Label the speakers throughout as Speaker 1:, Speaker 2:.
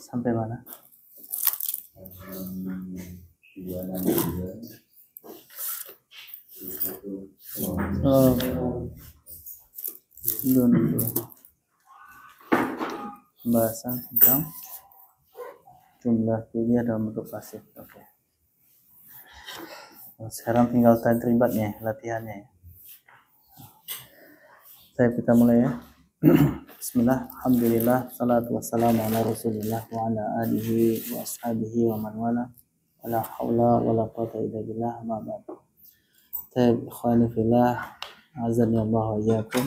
Speaker 1: Sampai mana? Oh, 262. Pembahasan tentang jumlah fi'liyah dalam bentuk pasif. Oke. Sekarang tinggal tadribatnya, latihannya. Kita mulai ya. Bismillah, alhamdulillah, salatu wassalamu ala rasulillah wa ala alihi wa ashabihi wa man wala wa la hawla wa la quwwata illa billah ma ba'd. Ikhwani fillah, azani Allah wa iyyakum.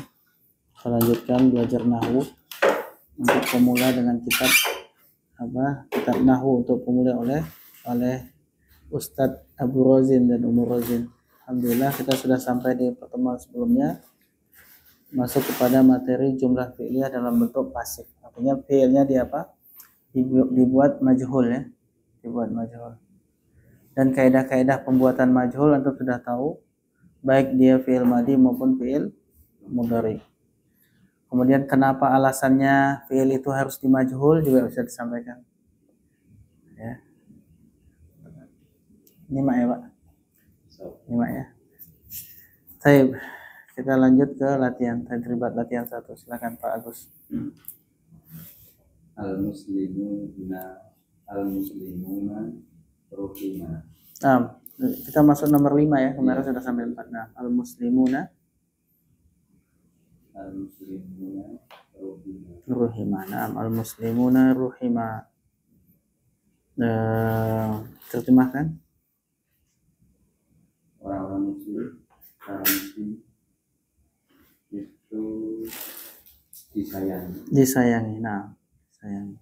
Speaker 1: Kita lanjutkan belajar nahwu untuk pemula dengan kitab kitab nahwu untuk pemula oleh Ustadz Abu Rozin dan Umur Rozin. Alhamdulillah kita sudah sampai di pertemuan sebelumnya, masuk kepada materi jumlah fi'liyah dalam bentuk pasif. Artinya fi'ilnya dibuat majhul ya, dibuat majhul. Dan kaidah-kaidah pembuatan majhul antum sudah tahu, baik dia fi'il madhi maupun fi'il mudhari. Kemudian kenapa alasannya fi'il itu harus dimajhul juga bisa disampaikan. Ya. Nyimak ya Pak. Nyimak ya. Baik. Kita lanjut ke latihan tadribat latihan 1. Silakan Pak Agus.
Speaker 2: Al-muslimuna ruhima.
Speaker 1: Kita masuk nomor 5 ya. Kemarin sudah sampai 4. Nah, al-muslimuna ruhima. Nah, al-muslimuna ruhima. Terjemahkan.
Speaker 2: Orang-orang muslim itu
Speaker 1: disayangi. Nah, sayangi.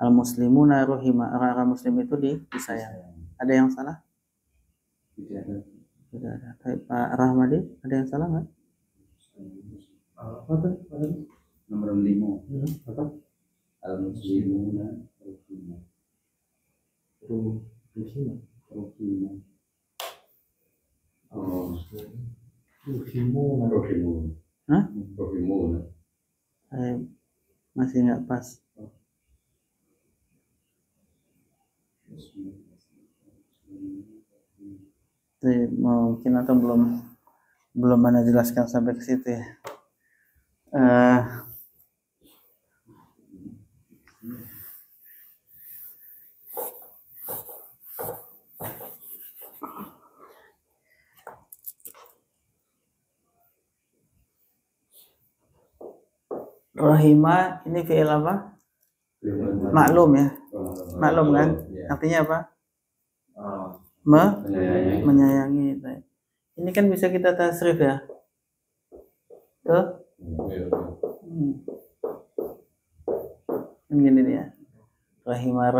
Speaker 1: Al-muslimuna ruhima. Orang-orang muslim itu disayangi. Ada yang salah? Tidak ada. Pak Rahmadi, ada yang salah nggak?
Speaker 2: Nomor 5. Apa? Al-muslimuna ruhima. Ruhima. Oh, ruhimuna.
Speaker 1: Hah?
Speaker 2: Ruhimuna.
Speaker 1: Masih nggak pas. Mungkin atau belum mana jelaskan sampai ke situ ya. Rahima ini fi'il apa? Maklum ya. Maklum kan? Artinya apa? Menyayangi. Ini kan bisa kita tasrif ya. Tuh. Gini nih ya. Rahima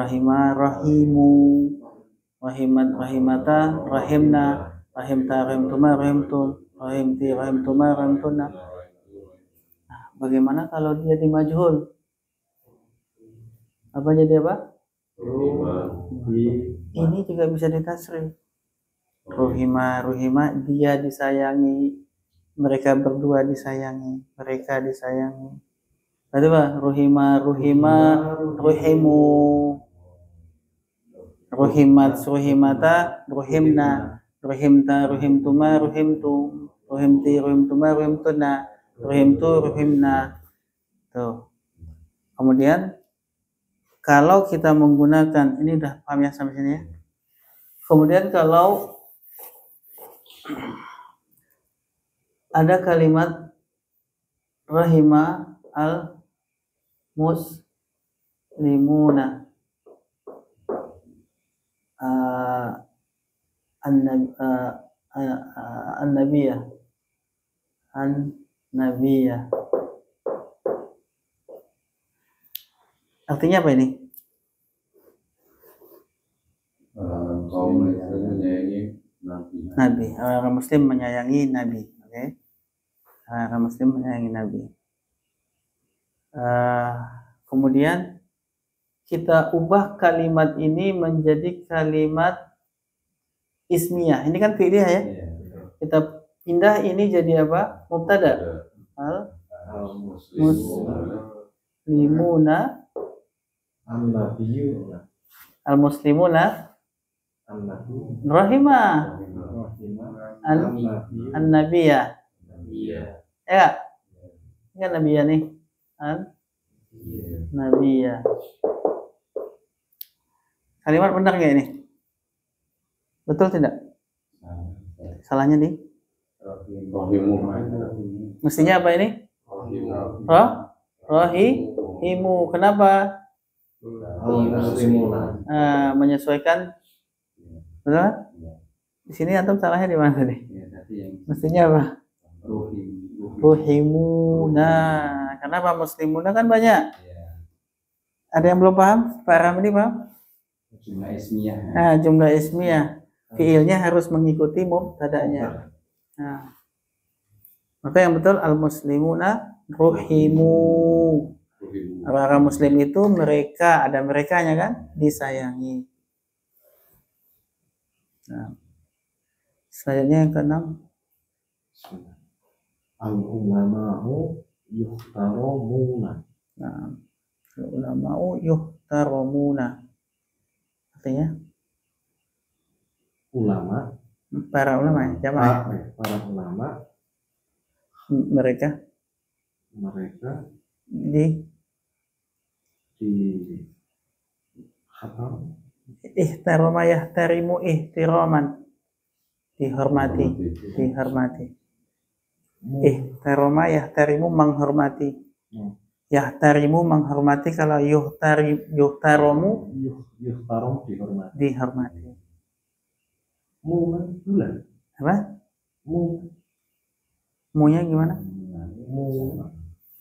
Speaker 1: rahimu. Rahimat rahimata rahimna. Rahimta rahimtuma rahimtum. Rahimti rahimtuma rahimtuna. Bagaimana kalau dia dimajhul? Apa jadi apa? Ini juga bisa ditasrif. Ruhima dia disayangi, mereka berdua disayangi, mereka disayangi. Berarti apa? Ruhima ruhimu. Ruhimat ruhimata ruhimna. Ruhimta ruhimtuma ruhimtum. Ruhimti ruhimtuma ruhimtuna. Ruhimtu ruhimna. Tuh. Kemudian kalau kita menggunakan, ini udah paham ya sampai sini ya. Kemudian kalau ada kalimat rahima al muslimuna an-nabiyah. Artinya apa ini?
Speaker 2: Kaum muslim menyayangi
Speaker 1: Nabi. Orang muslim menyayangi Nabi. Oke. Orang muslim menyayangi Nabi. Kemudian kita ubah kalimat ini menjadi kalimat ismiyah. Ini kan fi'liyah ya. Kita pindah ini jadi apa? Mubtada. Al-muslimuna
Speaker 3: An-nabiyyu
Speaker 1: Al-muslimuna
Speaker 3: an-nabiyyu
Speaker 1: rahimah
Speaker 3: an-nabiyyu
Speaker 1: an-nabiyya.
Speaker 2: Iya.
Speaker 1: Ya, ini kan nabiyya nih.
Speaker 2: Iya.
Speaker 1: Nabiyya. Kalimat benar nggak ini? Betul tidak? Salahnya di?
Speaker 2: Rohimu.
Speaker 1: Mestinya apa ini?
Speaker 2: Rohimu.
Speaker 1: Rohimu. Kenapa?
Speaker 3: al-muslimuna
Speaker 1: Menyesuaikan. Betul? Di sini antum salahnya di mana tadi?
Speaker 2: Ya, tadi yang
Speaker 1: Mestinya apa?
Speaker 2: rohimu.
Speaker 1: Ruhimuna. Kenapa muslimuna kan banyak?
Speaker 2: Ya.
Speaker 1: Ada yang belum paham? Pak Ramli paham?
Speaker 2: Jumlah ismiyah.
Speaker 1: Nah, jumlah ismiyah. Fiilnya harus mengikuti mubtada'nya. Nah, maka yang betul al-muslimuna ruhimu.
Speaker 2: Rohimu.
Speaker 1: Orang muslim itu mereka, ada merekanya kan? Disayangi. Nah, selanjutnya yang keenam.
Speaker 3: al-ulama'u yuhtaramuna
Speaker 1: Nah, ulama'u yuhtaramuna. Artinya
Speaker 3: ulama
Speaker 1: para ulama ya, jamaah.
Speaker 3: para ulama
Speaker 1: Mereka
Speaker 3: mereka
Speaker 1: di
Speaker 3: khatam
Speaker 1: ihtarama yahtarimu ihtiraman. Dihormati. Ihtarama yahtarimu menghormati. Yahtarimu menghormati, kalau yuhtaramu
Speaker 3: yuhtaram
Speaker 1: dihormati.
Speaker 3: bulan
Speaker 1: Apa? Munya gimana?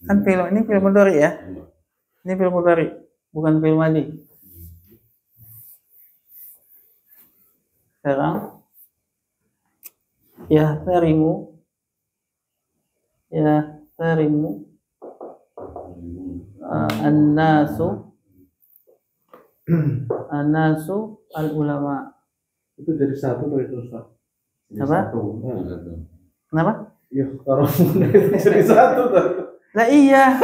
Speaker 1: Kan film ini film mudhari ya? Ini film mudhari, bukan film madi. Sekarang yahtarimu an-nasu al-ulama.
Speaker 3: itu jadi satu tuh itu Ustaz.
Speaker 1: Apa? Kenapa?
Speaker 3: Yuhtaramuna itu jadi satu tuh.
Speaker 1: Lah iya,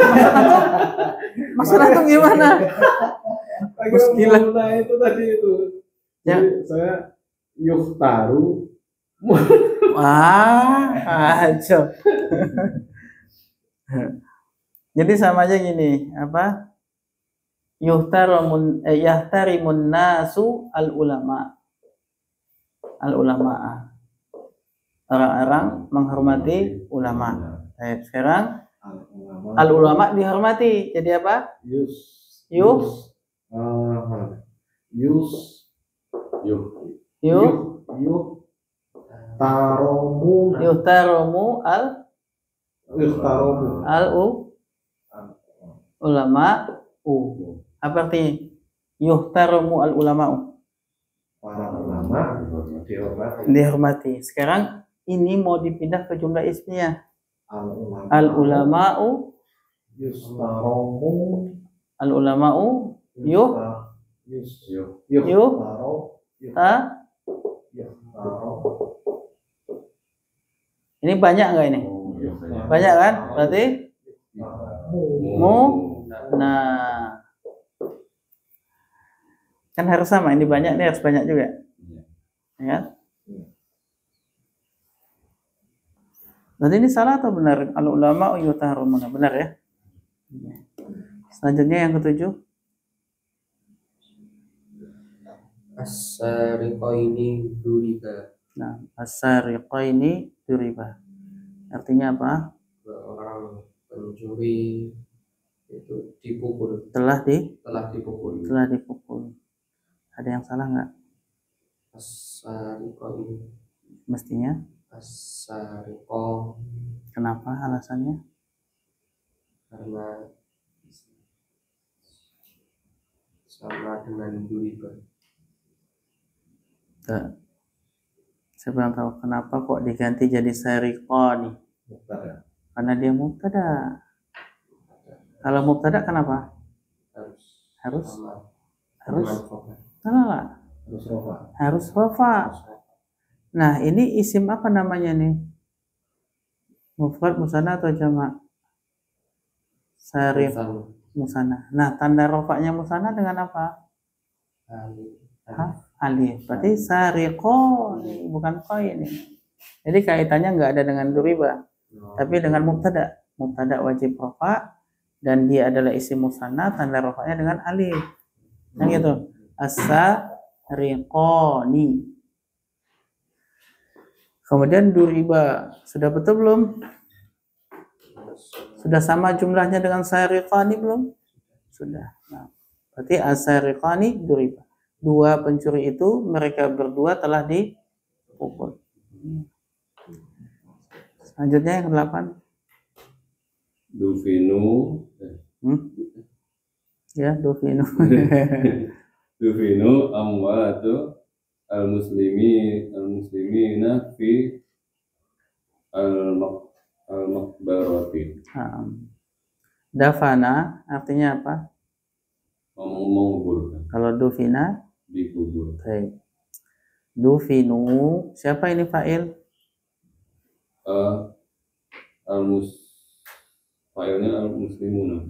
Speaker 1: maksud antum gimana? Muskilah.
Speaker 3: Nah itu tadi itu.
Speaker 1: Ya.
Speaker 3: Jadi saya yuhtaru.
Speaker 1: Wah, aja. Jadi sama aja gini, apa? Yahtarimun nasu al-ulama. Al-ulama. Orang-orang menghormati ulama. Baik, sekarang al-ulama dihormati. Jadi apa? Yuhtaramu al-ulama. Apa artinya? Yuhtaramu al-ulama.
Speaker 3: para ulama
Speaker 1: Dihormati. Sekarang ini mau dipindah ke jumlah ismiyah.
Speaker 3: al-ulama'u
Speaker 1: ini banyak nggak ini? Banyak kan? Berarti nah kan harus sama, ini banyak, ini harus banyak juga. Ya. Berarti ini salah atau benar? Al-ulama yuhtaramuna, benar ya? Selanjutnya yang ketujuh.
Speaker 4: As-sariqaini duriba.
Speaker 1: Nah, as-sariqaini duriba. Artinya apa?
Speaker 4: Orang pencuri itu dipukul.
Speaker 1: Telah dipukul. Ada yang salah nggak?
Speaker 4: As-sariqaini.
Speaker 1: Mestinya.
Speaker 4: As-sariqah.
Speaker 1: Kenapa alasannya?
Speaker 4: Karena sama dengan duriba.
Speaker 1: Saya belum tahu kenapa kok diganti jadi sariqani. Karena dia mubtada. Kalau mubtada kenapa? Harus rofa. Nah, ini isim apa namanya nih? Mufrad, musanna atau jamak? Sarif. Musanna. Nah, tanda rofaknya musanna dengan apa? Alif. Berarti sariqoni, bukan qoi ini. Jadi kaitannya nggak ada dengan duriba, tapi dengan mubtada. Mubtada wajib rofa dan dia adalah isim musanna, tanda rofaknya dengan alif. Yang gitu. As-sariqoni. Kemudian duriba. Sudah betul belum? Sudah sama jumlahnya dengan sariqani belum? Sudah. Nah, berarti as-sariqani duriba. Dua pencuri itu mereka berdua telah dipukul. Selanjutnya yang ke-8.
Speaker 5: Dufinu.
Speaker 1: Ya, dufinu.
Speaker 5: Dufinu amwatu al-muslimina fi al-maqbarati.
Speaker 1: Dafana artinya apa?
Speaker 5: Menguburkan.
Speaker 1: Kalau dufina
Speaker 5: Dikubur.
Speaker 1: baik. Dufinu, siapa ini fa'il?
Speaker 5: Fa'ilnya al-muslimuna.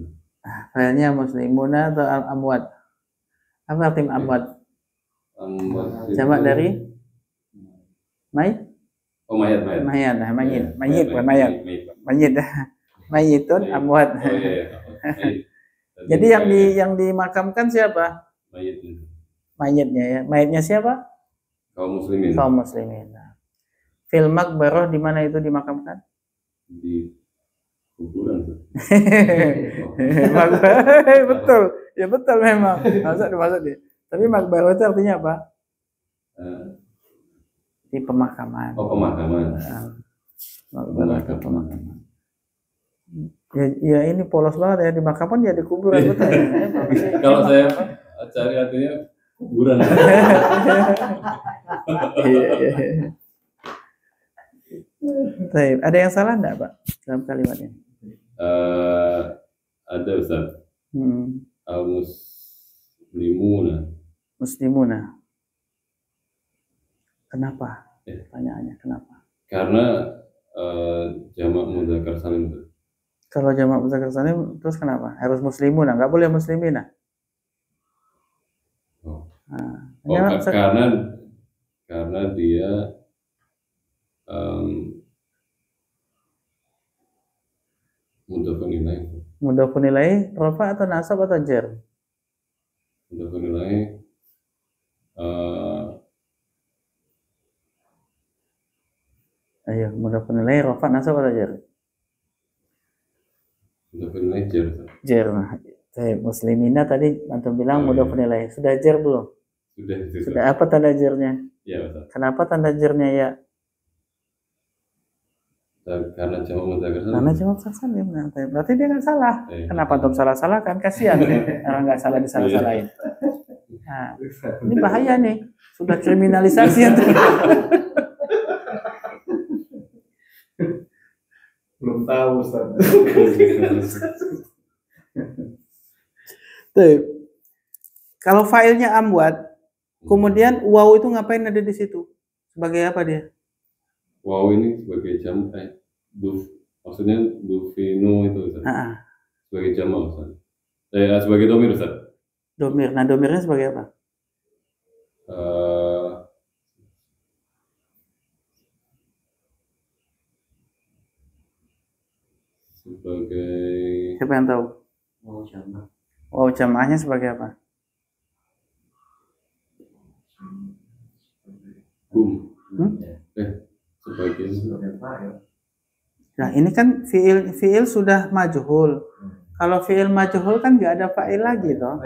Speaker 1: Fa'ilnya muslimuna atau al-amwat? Apa arti amwat? Jamak dari mayit?
Speaker 5: Oh, mayat.
Speaker 1: Mayat, mayit bukan mayat. Mayit. Mayitun amwat.
Speaker 5: Oh iya.
Speaker 1: Jadi yang dimakamkan siapa?
Speaker 5: Mayit.
Speaker 1: Mayitnya ya. Mayitnya siapa?
Speaker 5: Kaum muslimin.
Speaker 1: Kaum muslimin. Fil maqbarah di mana itu dimakamkan?
Speaker 5: Di kuburan.
Speaker 1: Betul. Ya betul memang. Masuk dia. Tapi maqbarah itu artinya apa? Di pemakaman.
Speaker 5: Oh, pemakaman.
Speaker 1: Maqbarah itu pemakaman. Ya ini polos banget ya, di makaman ya di kuburan betul.
Speaker 5: Kalau saya cari artinya kuburan.
Speaker 1: Baik, ada yang salah enggak, Pak, dalam kalimatnya?
Speaker 5: Ada Ustaz. Al-muslimuna.
Speaker 1: Muslimuna. Kenapa? Pertanyaannya kenapa?
Speaker 5: Karena jamak mudzakkar salim.
Speaker 1: Kalau jamak mudzakkar salim terus kenapa? Harus muslimuna, enggak boleh muslimina.
Speaker 5: Karena dia mudhafun ilaih.
Speaker 1: Mudhafun ilaih rafa atau nasab atau jar?
Speaker 5: Mudhafun ilaih
Speaker 1: ayo, mudhafun ilaih rafa nasab atau jar?
Speaker 5: Mudhafun ilaih jar.
Speaker 1: Jar. Saya muslimina tadi antum bilang mudhafun ilaih. Sudah jar belum? Sudah apa tanda jarnya?
Speaker 5: Ya, Ustaz.
Speaker 1: Kenapa tanda jarnya ya?
Speaker 5: Karena jamak mudzakkar salim.
Speaker 1: Karena jamak mudzakkar salim. Berarti dia nggak salah. Kenapa antum salah-salahkan? Kasihan orang nggak salah disalah-salahin. Nah, ini bahaya nih. Sudah kriminalisasi antum.
Speaker 3: Belum tahu Ustaz.
Speaker 1: Tuh. Kalau filenya amwat, kemudian waw itu ngapain ada di situ? Sebagai apa dia?
Speaker 5: Waw ini sebagai jamak maksudnya dufinu itu Ustaz. Sebagai jamak Ustaz. Sebagai domir Ustaz.
Speaker 1: Domir. Nah, domirnya sebagai apa?
Speaker 5: Sebagai
Speaker 1: siapa yang tahu? Wow, jamaahnya sebagai apa?
Speaker 5: Sebagai
Speaker 1: nah, ini kan fiil sudah majhul. Kalau fiil majhul kan nggak ada fa'il lagi toh.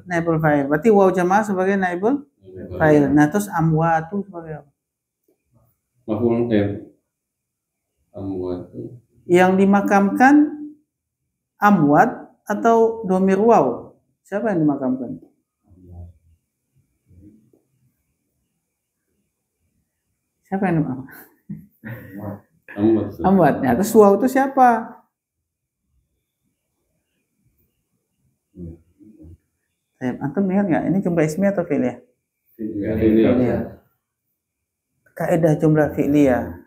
Speaker 1: Naibul fa'il. Berarti waw jamaah sebagai naibul fa'il. Nah, terus amwatu sebagai apa?
Speaker 5: Maf'ul amwatu.
Speaker 1: Yang dimakamkan amwat atau domir waw? Siapa yang dimakamkan? Siapa yang dimakamkan? Amwat. Ya, terus waw itu siapa? Antum lihat nggak? Ini jumlah ismiyah atau fi'liyah? Fi'liyah. Kaidah jumlah fi'liyah.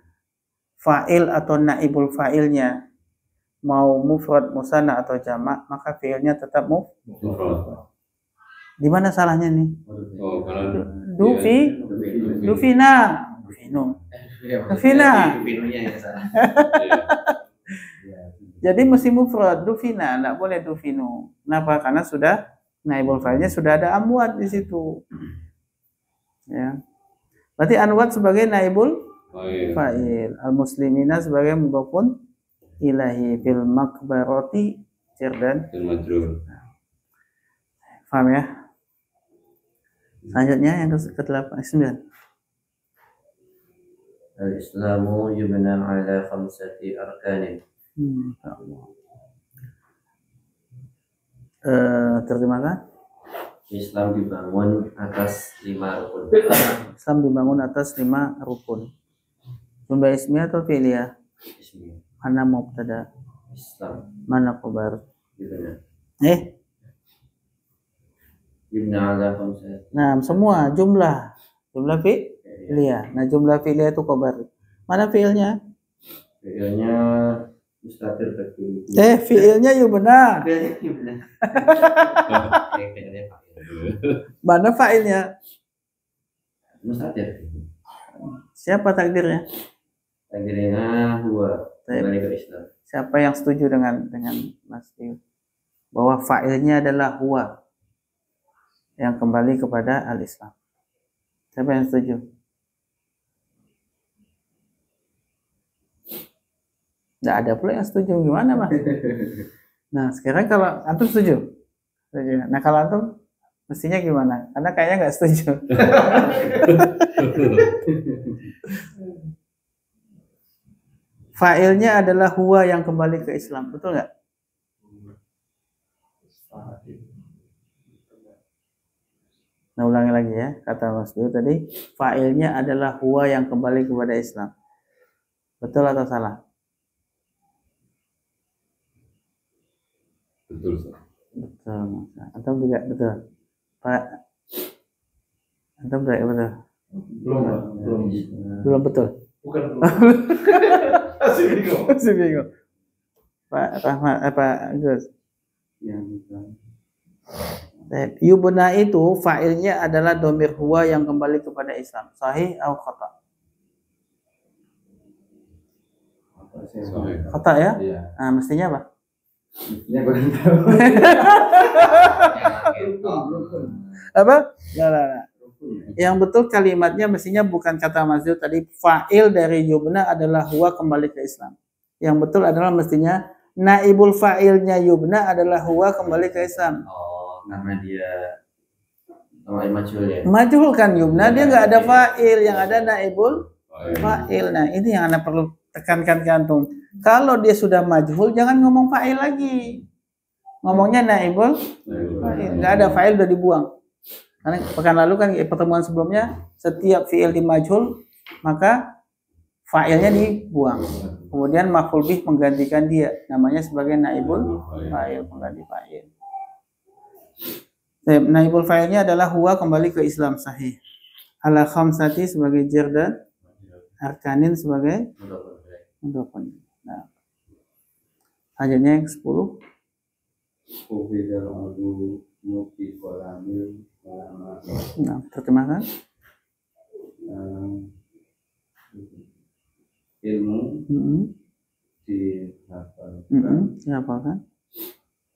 Speaker 1: Fa'il atau naibul fa'ilnya mau mufrad, musanna atau jamak, maka fiilnya tetap
Speaker 5: Mufrad.
Speaker 1: Di mana salahnya nih?
Speaker 5: Oh, karena
Speaker 1: Dufina. Dufina.
Speaker 4: Dufinonya ya salah.
Speaker 1: Jadi mesti mufrad, dufina, enggak boleh dufinu. Kenapa? Karena sudah naibul fa'ilnya sudah ada amwat di situ. Ya. Berarti anwat sebagai naibul fa'il, al-muslimina sebagai mudhafun ilahi, fil makbarati dan
Speaker 5: majrur.
Speaker 1: paham ya? Selanjutnya yang ke-8 9.
Speaker 4: Al-Islamu yubna ala khamsati arkanin.
Speaker 1: Terjemahkan.
Speaker 4: Islam dibangun atas 5 rukun.
Speaker 1: Islam dibangun atas 5 rukun. Jumlah ismiyah atau fi'liyah?
Speaker 4: Ismiyah.
Speaker 1: Mana mubtada?
Speaker 4: Islam
Speaker 1: Mana khabar?
Speaker 4: yubna. Yubna ala khamsati.
Speaker 1: Nah, semua jumlah fi'liyah. Nah, jumlah fi'liyah itu khabar. Mana fi'ilnya?
Speaker 4: Fi'ilnya mustatir tapi.
Speaker 1: Fi'ilnya yubna.
Speaker 4: Fi'ilnya yubna. Fi'ilnya
Speaker 1: Mana fa'ilnya?
Speaker 4: mustatir.
Speaker 1: Siapa takdirnya?
Speaker 4: Takdirnya huwa kembali ke Islam.
Speaker 1: Siapa yang setuju dengan Mas Tiu? Bahwa fa'ilnya adalah huwa yang kembali kepada al-Islam. Siapa yang setuju? Nggak ada pula yang setuju. Gimana, Mas? Nah, sekarang kalau antum setuju? Setuju. Nah, kalau antum mestinya gimana? Karena kayaknya nggak setuju. Fa'ilnya adalah huwa yang kembali ke Islam. Betul nggak? Nah, ulangi lagi ya. Kata Mas Tiu tadi, fa'ilnya adalah huwa yang kembali kepada Islam. Betul atau salah?
Speaker 5: Betul.
Speaker 1: Betul. Antum juga betul. Pak. Antum juga betul. Belum betul.
Speaker 3: Bukan belum.
Speaker 1: Masih bingung. Pak Rahmat apa Gus? Yubna itu fa'ilnya adalah domir huwa yang kembali kepada Islam. Sahih atau khata? Khata ya?
Speaker 2: Iya.
Speaker 1: Nah, mestinya apa?
Speaker 2: Ini aku belum tahu.
Speaker 1: Apa? Nah. Yang betul kalimatnya mestinya bukan kata Mas Tiu tadi, fa'il dari yubna adalah huwa kembali ke Islam. Yang betul adalah mestinya naibul fa'ilnya yubna adalah huwa kembali ke Islam.
Speaker 4: Oh, karena dia majhul ya.
Speaker 1: Majhul kan yubna, dia nggak ada fa'il, yang ada naibul fa'il. Nah, ini yang Anda perlu tekankan ke antum. Kalau dia sudah majhul, jangan ngomong fa'il lagi. Ngomongnya naibul fa'il. Nggak ada fa'il, udah dibuang. Karena pekan lalu kan pertemuan sebelumnya, setiap fi'il di majhul, maka fa'ilnya dibuang. Kemudian maf'ul bih menggantikan dia, namanya sebagai naibul fa'il, pengganti fa'il. Naibul fa'ilnya adalah huwa kembali ke Islam, sahih. Ala khamsati sebagai jar dan arkanin sebagai mudhafun. Nah, selanjutnya yang 10. Nah, terjemahkan.
Speaker 2: Ilmu
Speaker 1: Dihafalkan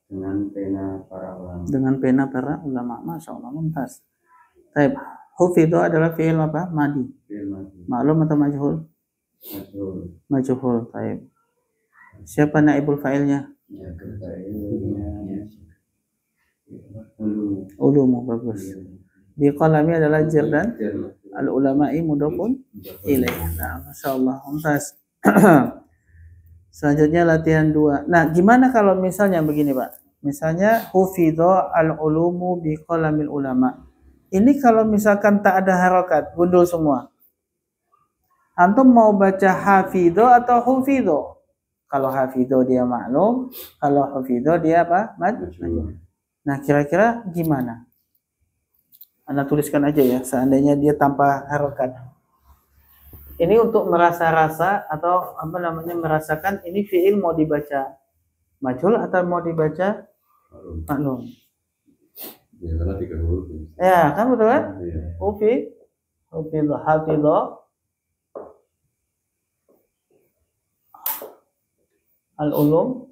Speaker 2: dengan pena para ulama.
Speaker 1: dengan pena para ulama. Masya Allah, mumtaz. Taib. Hufidho adalah fi'il apa? Madi. Maklum atau majhul? Majhul. Taib. Siapa naibul fa'ilnya? Ulumu, bagus. Di qalami adalah jar dan al-ulama'i mudhafun ilaih. Nah, Masya Allah, mumtaz. Selanjutnya latihan 2. Nah, gimana kalau misalnya begini, Pak? Misalnya hufidho al-ulumu bi qalamil ulama. Ini kalau misalkan tak ada harokat, gundul semua. Antum mau baca hafidho atau hufidho? Kalau hafidho dia maklum, kalau hufidho dia apa? Majhul. Nah, kira-kira gimana? Anda tuliskan aja ya, seandainya dia tanpa harokat. Ini untuk merasa-rasa atau apa namanya merasakan ini fiil mau dibaca Majhul atau mau dibaca
Speaker 5: Maklum.
Speaker 1: maklum?
Speaker 5: Ya karena 3 huruf.
Speaker 1: Ya, kan betul kan?
Speaker 5: Iya.
Speaker 1: Hufidho, hafidho, al-ulum,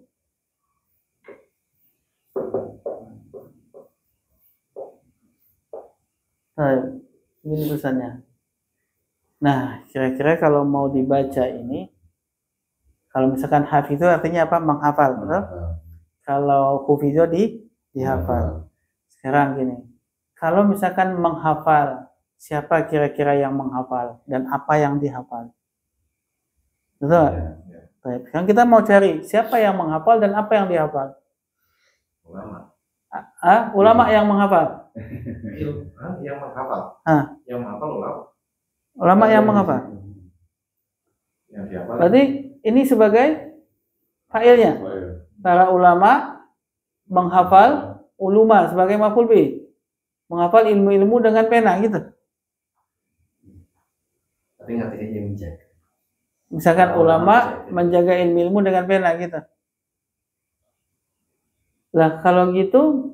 Speaker 1: baik, ini tulisannya. Nah, kira-kira kalau mau dibaca ini, kalau misalkan hafidho artinya apa? Menghafal, betul? Kalau hufidho dihafal. Sekarang gini, kalau misalkan menghafal, siapa kira-kira yang menghafal dan apa yang dihafal? Betul? Baik. Sekarang kita mau cari siapa yang menghafal dan apa yang dihafal.
Speaker 3: Ulama.
Speaker 1: Ulama yang menghafal.
Speaker 3: Yang menghafal. Yang menghafal ulama.
Speaker 1: Ulama yang menghafal.
Speaker 3: Yang dihafal.
Speaker 1: Berarti ini sebagai fa'ilnya. Para ulama menghafal uluma sebagai maf'ul bih. Menghafal ilmu-ilmu dengan pena gitu.
Speaker 2: Tapi ngerti aja menjaga.
Speaker 1: Misalkan ulama menjaga ilmu-ilmu dengan pena gitu. Lah kalau gitu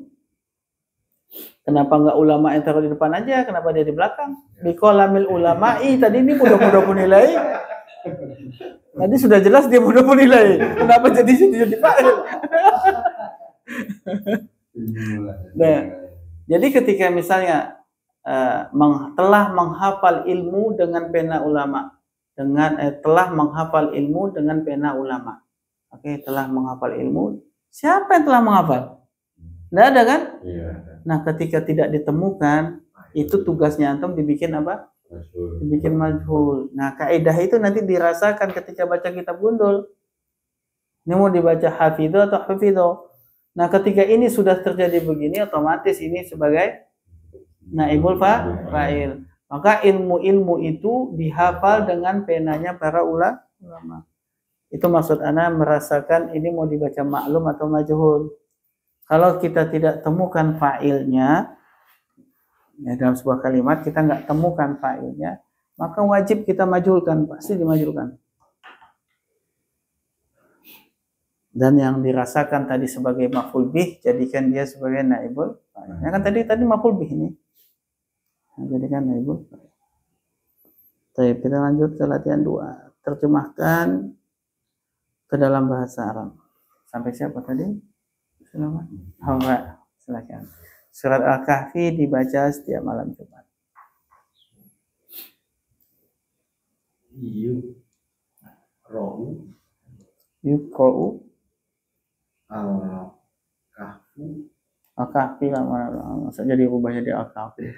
Speaker 1: kenapa nggak ulama yang taruh di depan aja? Kenapa dia di belakang? Biqolamil ulama'i tadi ini mudah-mudah nilai. Tadi sudah jelas dia mudah nilai. Kenapa jadi fa'il? Nah, jadi ketika misalnya telah menghafal ilmu dengan pena ulama, telah menghafal ilmu dengan pena ulama. Oke, telah menghafal ilmu. Siapa yang telah menghafal? Tidak ada kan?
Speaker 5: Iya.
Speaker 1: Nah, ketika tidak ditemukan, itu tugasnya antum dibikin apa? Dibikin majhul. Nah, kaidah itu nanti dirasakan ketika baca kitab gundul. Ini mau dibaca hafidho atau hafidho. Nah, ketika ini sudah terjadi begini, otomatis ini sebagai naibul fa'il. Maka ilmu-ilmu itu dihafal dengan penanya para ulama. Itu maksud ana merasakan ini mau dibaca maklum atau majhul. Kalau kita tidak temukan fa'ilnya, ya dalam sebuah kalimat kita nggak temukan fa'ilnya, maka wajib kita majhulkan, pasti dimajhulkan. Dan yang dirasakan tadi sebagai maf'ul bih, jadikan dia sebagai naibul fa'il. Ya kan tadi maf'ul bih ini. Nah, jadikan naibul fa'il. Baik, kita lanjut ke latihan 2. Terjemahkan ke dalam bahasa Arab. Sampai siapa tadi? Silakan. Silakan. Surat Al-Kahfi dibaca setiap malam Jumat. Yuqra'u Al-Kahfi masa jadi rubah jadi Al-Kahfi.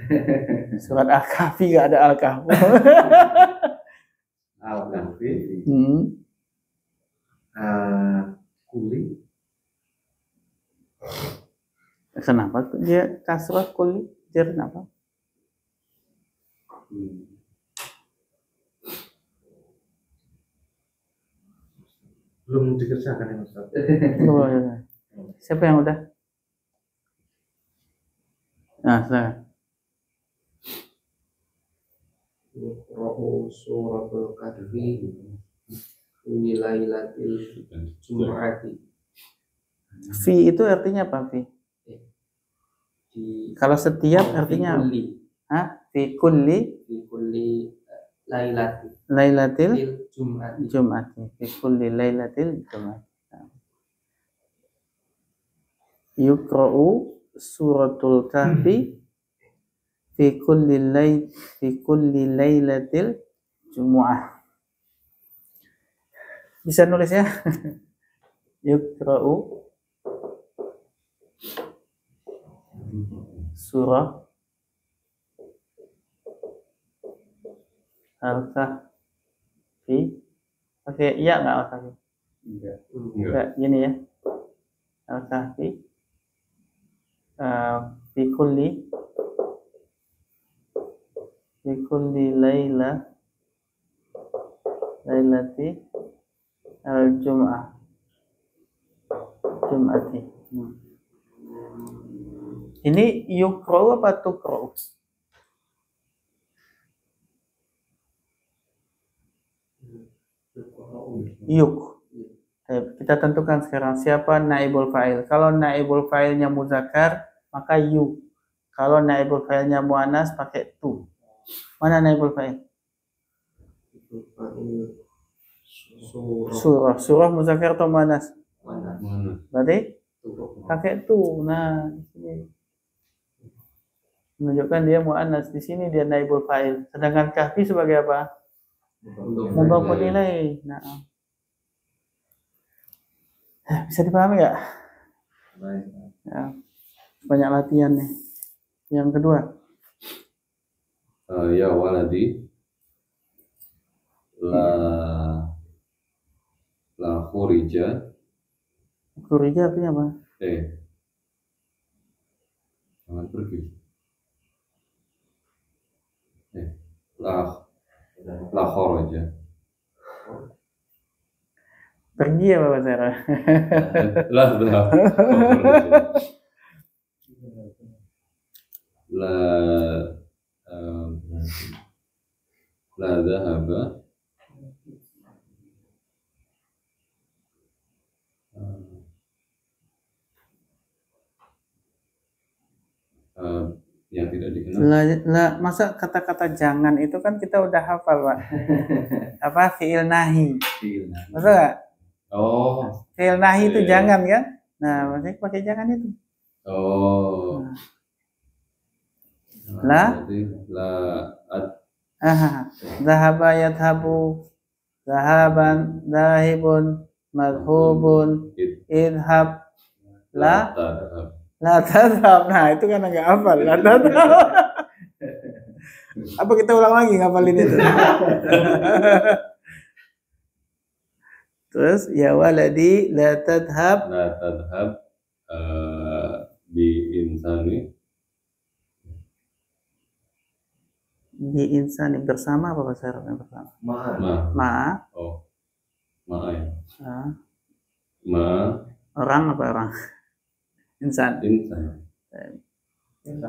Speaker 1: Surat Al-Kahfi gak ada Al-Kahfi.
Speaker 3: Al-Kahfi. Kuli.
Speaker 1: Kenapa dia kasrah kuli? Dia kenapa?
Speaker 3: Belum dikerjakan ya Ustaz.
Speaker 1: Oh, ya. Siapa yang udah? Nah, saya.
Speaker 2: Rohu suratul kahfi fi lailatil jumu'ati.
Speaker 1: Fi itu artinya apa, Fi? Kalau setiap artinya fi kulli lailatil jum'ati. Fi kulli lailatil jum'ati. Yuqra'u suratul kahfi fi kulli lailatil jumu'ah. Bisa nulis ya? Yuqra'u surah Al-Kahfi. Oke, iya nggak Al-Kahfi? Enggak, gini ya. Al-Kahfi fi kulli lailati jum'ati. Ini yuqra'u apa tuqra'u? Kita tentukan sekarang siapa naibul fa'il. Kalau naibul fa'ilnya muzakkar maka yu. Kalau naibul fa'ilnya muannas pakai tu. Mana naibul fa'il? Surah. Surah muzakkar atau muannas? Berarti pakai tu. Nah, di sini menunjukkan dia muannas. Di sini dia naibul fa'il. Sedangkan kahfi sebagai apa? Mudhafun ilaih. Nah. Bisa dipahami nggak? Ya, banyak latihan nih. Yang kedua,
Speaker 5: ya waladi, la khurija.
Speaker 1: Khurija artinya apa?
Speaker 5: Jangan pergi. La kharaja.
Speaker 1: Pergi apa bahasa Arab?
Speaker 5: La dhahab. La dhahaba. Yang tidak dikenal.
Speaker 1: Masa kata-kata jangan itu kan kita udah hafal, Pak. Apa? Fi'il nahi. Betul nggak?
Speaker 5: Oh.
Speaker 1: Fi'il nahi itu jangan kan? Nah, maksudnya pakai jangan itu.
Speaker 5: Oh.
Speaker 1: Dhahaba yadhabu, dhahaban, dhahibun, madhubun, idhab, la tadhab. Nah, itu kan enggak hafal. La tadhab. Apa kita ulang lagi ngapalin itu? Terus ya waladi la tadhab
Speaker 5: bi insani
Speaker 1: bersama apa bahasa Arabnya bersama? Ma.
Speaker 5: Oh. Ma ya.
Speaker 1: Orang apa orang? Insan.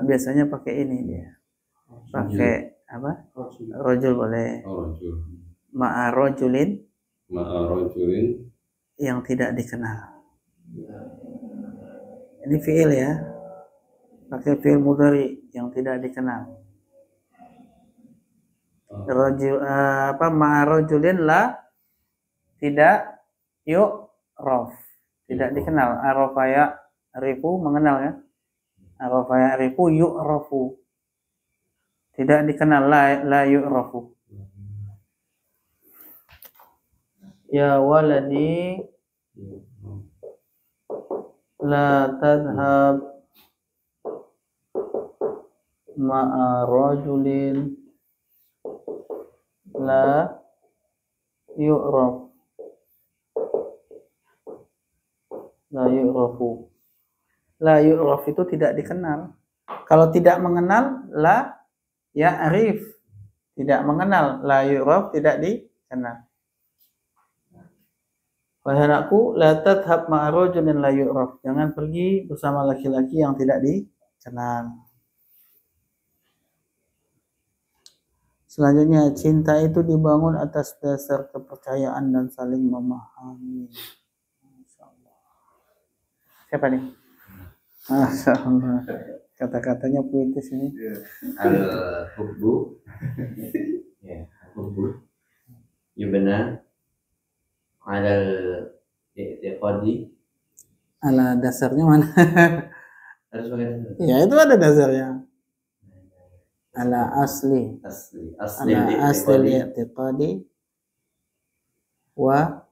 Speaker 1: Biasanya pakai ini dia. Pakai apa? Rojul boleh.
Speaker 5: Rojul.
Speaker 1: Ma'a rojulin yang tidak dikenal. Ini fi'il ya. Pakai fi'il mudhari yang tidak dikenal. Rojul ma'a rojulin la tidak yu'raf. Tidak dikenal. Arafaya rifu mengenal ya. Arafaya rifu yu'rafu. Tidak dikenal la yu'rafu. Ya waladi la tadhhab ma'a rajulin la yu'raf. La yu'rafu. La yu'raf itu tidak dikenal. Kalau tidak mengenal la ya'rif. Tidak mengenal la yu'raf tidak dikenal. Wahai anakku, la tadhhab ma'a rajulin la yu'raf. Jangan pergi bersama laki-laki yang tidak dikenal. Selanjutnya, cinta itu dibangun atas dasar kepercayaan dan saling memahami. Masyaallah. Siapa nih? Masyaallah. Kata-katanya puitis ini.
Speaker 4: Al-hubbu. Ya, hubbu. Yubna alal i'tiqadi.
Speaker 1: Ala dasarnya mana?
Speaker 4: Harus pakai dasar.
Speaker 1: Ya, itu ada dasarnya. Ala asli i'tiqadi wa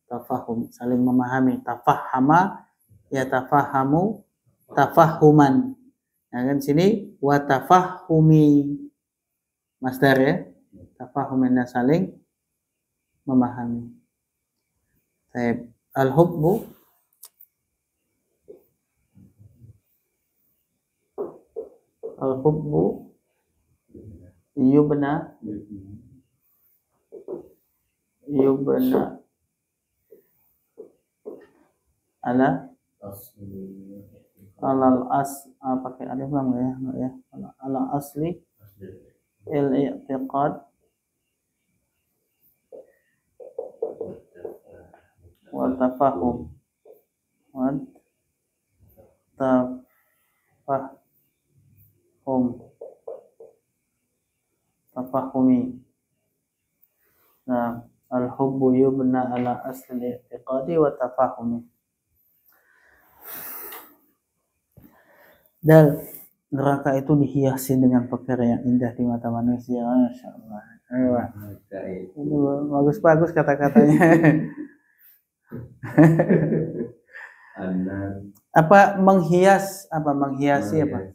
Speaker 1: tafahumi, saling memahami. Tafahama ya tafahamu tafahuman. Nah, kan sini wa tafahumi masdar ya. Tafahuman saling memahami. Baik, al-hubbu yubna ala pakai alif lam ya, ala asli al-i'tiqad tafahum. Tafahumi. Nah, al-hubbu yubna ala asli i'tiqadi wa tafahumi. Dan neraka itu dihiasi dengan perkara yang indah di mata manusia. Masya Allah. Bagus-bagus kata-katanya. Apa menghiasi apa?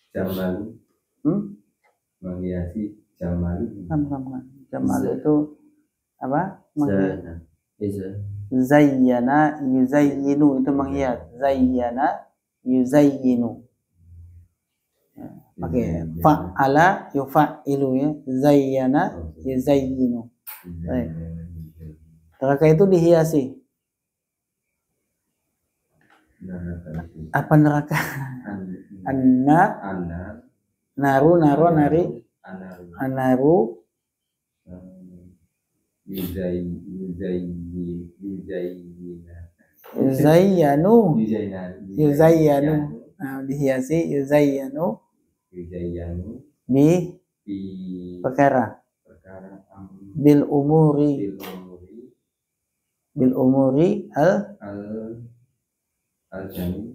Speaker 4: Jamal. Menghiasi jamal.
Speaker 1: Jamal itu apa? Zayyana yuzayyinu, itu menghias. Zayyana yuzayyinu. Pakai fa'ala yufa'ilu ya. Zayyana yuzayyinu. Neraka itu dihiasi. Apa neraka? Naru yuzayyanu. Nah, dihiasi yuzayyanu bi perkara bil umuri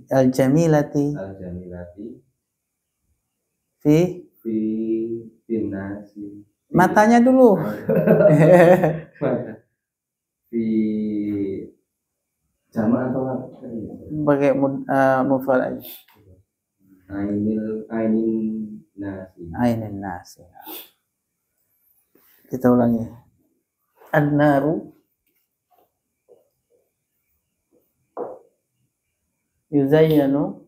Speaker 1: al jamilati fi matanya dulu.
Speaker 4: Fi jama atau
Speaker 1: pakai mufrad aja. Ainin nasi. Kita ulangi. An-naru yuzayyanu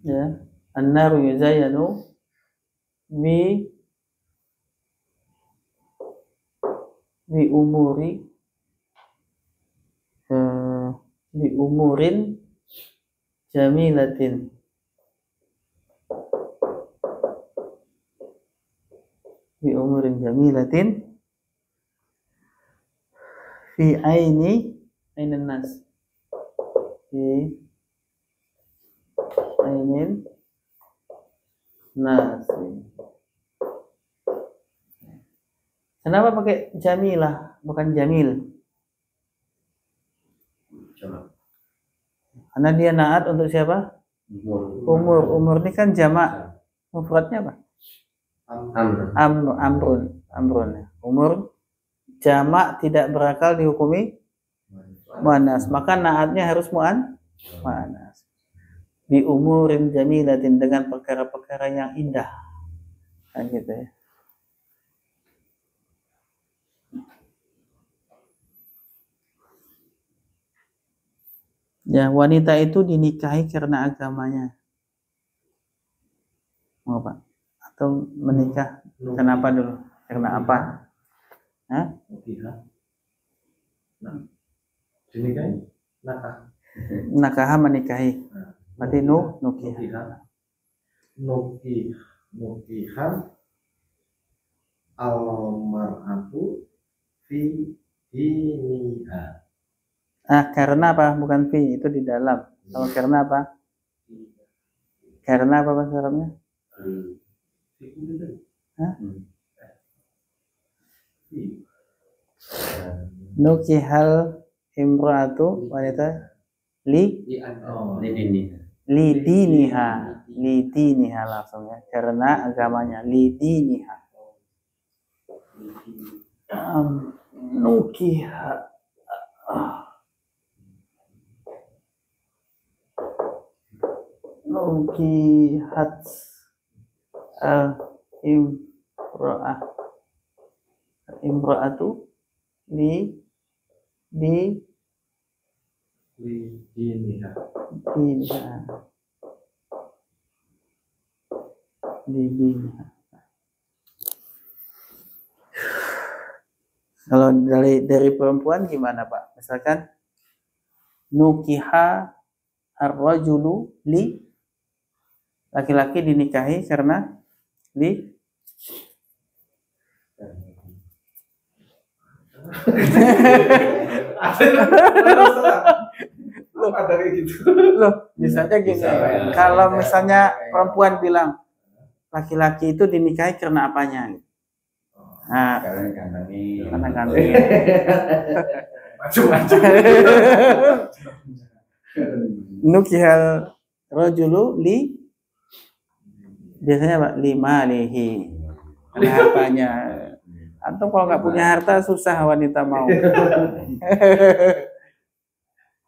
Speaker 1: ya. An-naru yuzayyanu bi umurin jamilatin fi ainin nas Kenapa pakai jamilah bukan jamil? Karena dia naat untuk siapa? Umur ini kan jamak. Mufradnya apa? Amrun. Umur jamak tidak berakal dihukumi muannas, maka naatnya harus muannas. Bi umurin jamilatin, dengan perkara-perkara yang indah. Kan gitu ya. Ya, wanita itu dinikahi karena agamanya. Mau Pak? Atau menikah kenapa dulu? Karena apa? Hah?
Speaker 3: Dinikahi?
Speaker 1: Nakaha menikahi. Berarti nukiha.
Speaker 3: Nukiha al-mar'atu fi diniha.
Speaker 1: Karena apa? Bukan fi, itu di dalam. Kalau karena apa? Karena apa bahasa Arabnya? Nukihal imra'atu, wanita lidiniha langsung ya. Karena agamanya, lidiniha. Nukiha nukihat imra'atu diniha. Kalau dari perempuan gimana Pak? Misalkan nukiha ar-rajulu li, laki-laki dinikahi karena Li
Speaker 3: Apa dari gitu?
Speaker 1: loh, misalnya gini, kalau misalnya perempuan bilang laki-laki itu dinikahi karena apanya? Nah, karena ganteng.
Speaker 3: Macam-macam.
Speaker 1: Nukihal rajulu li biasanya Pak lima lihi karena hartanya. Atau kalau nggak punya harta susah wanita mau.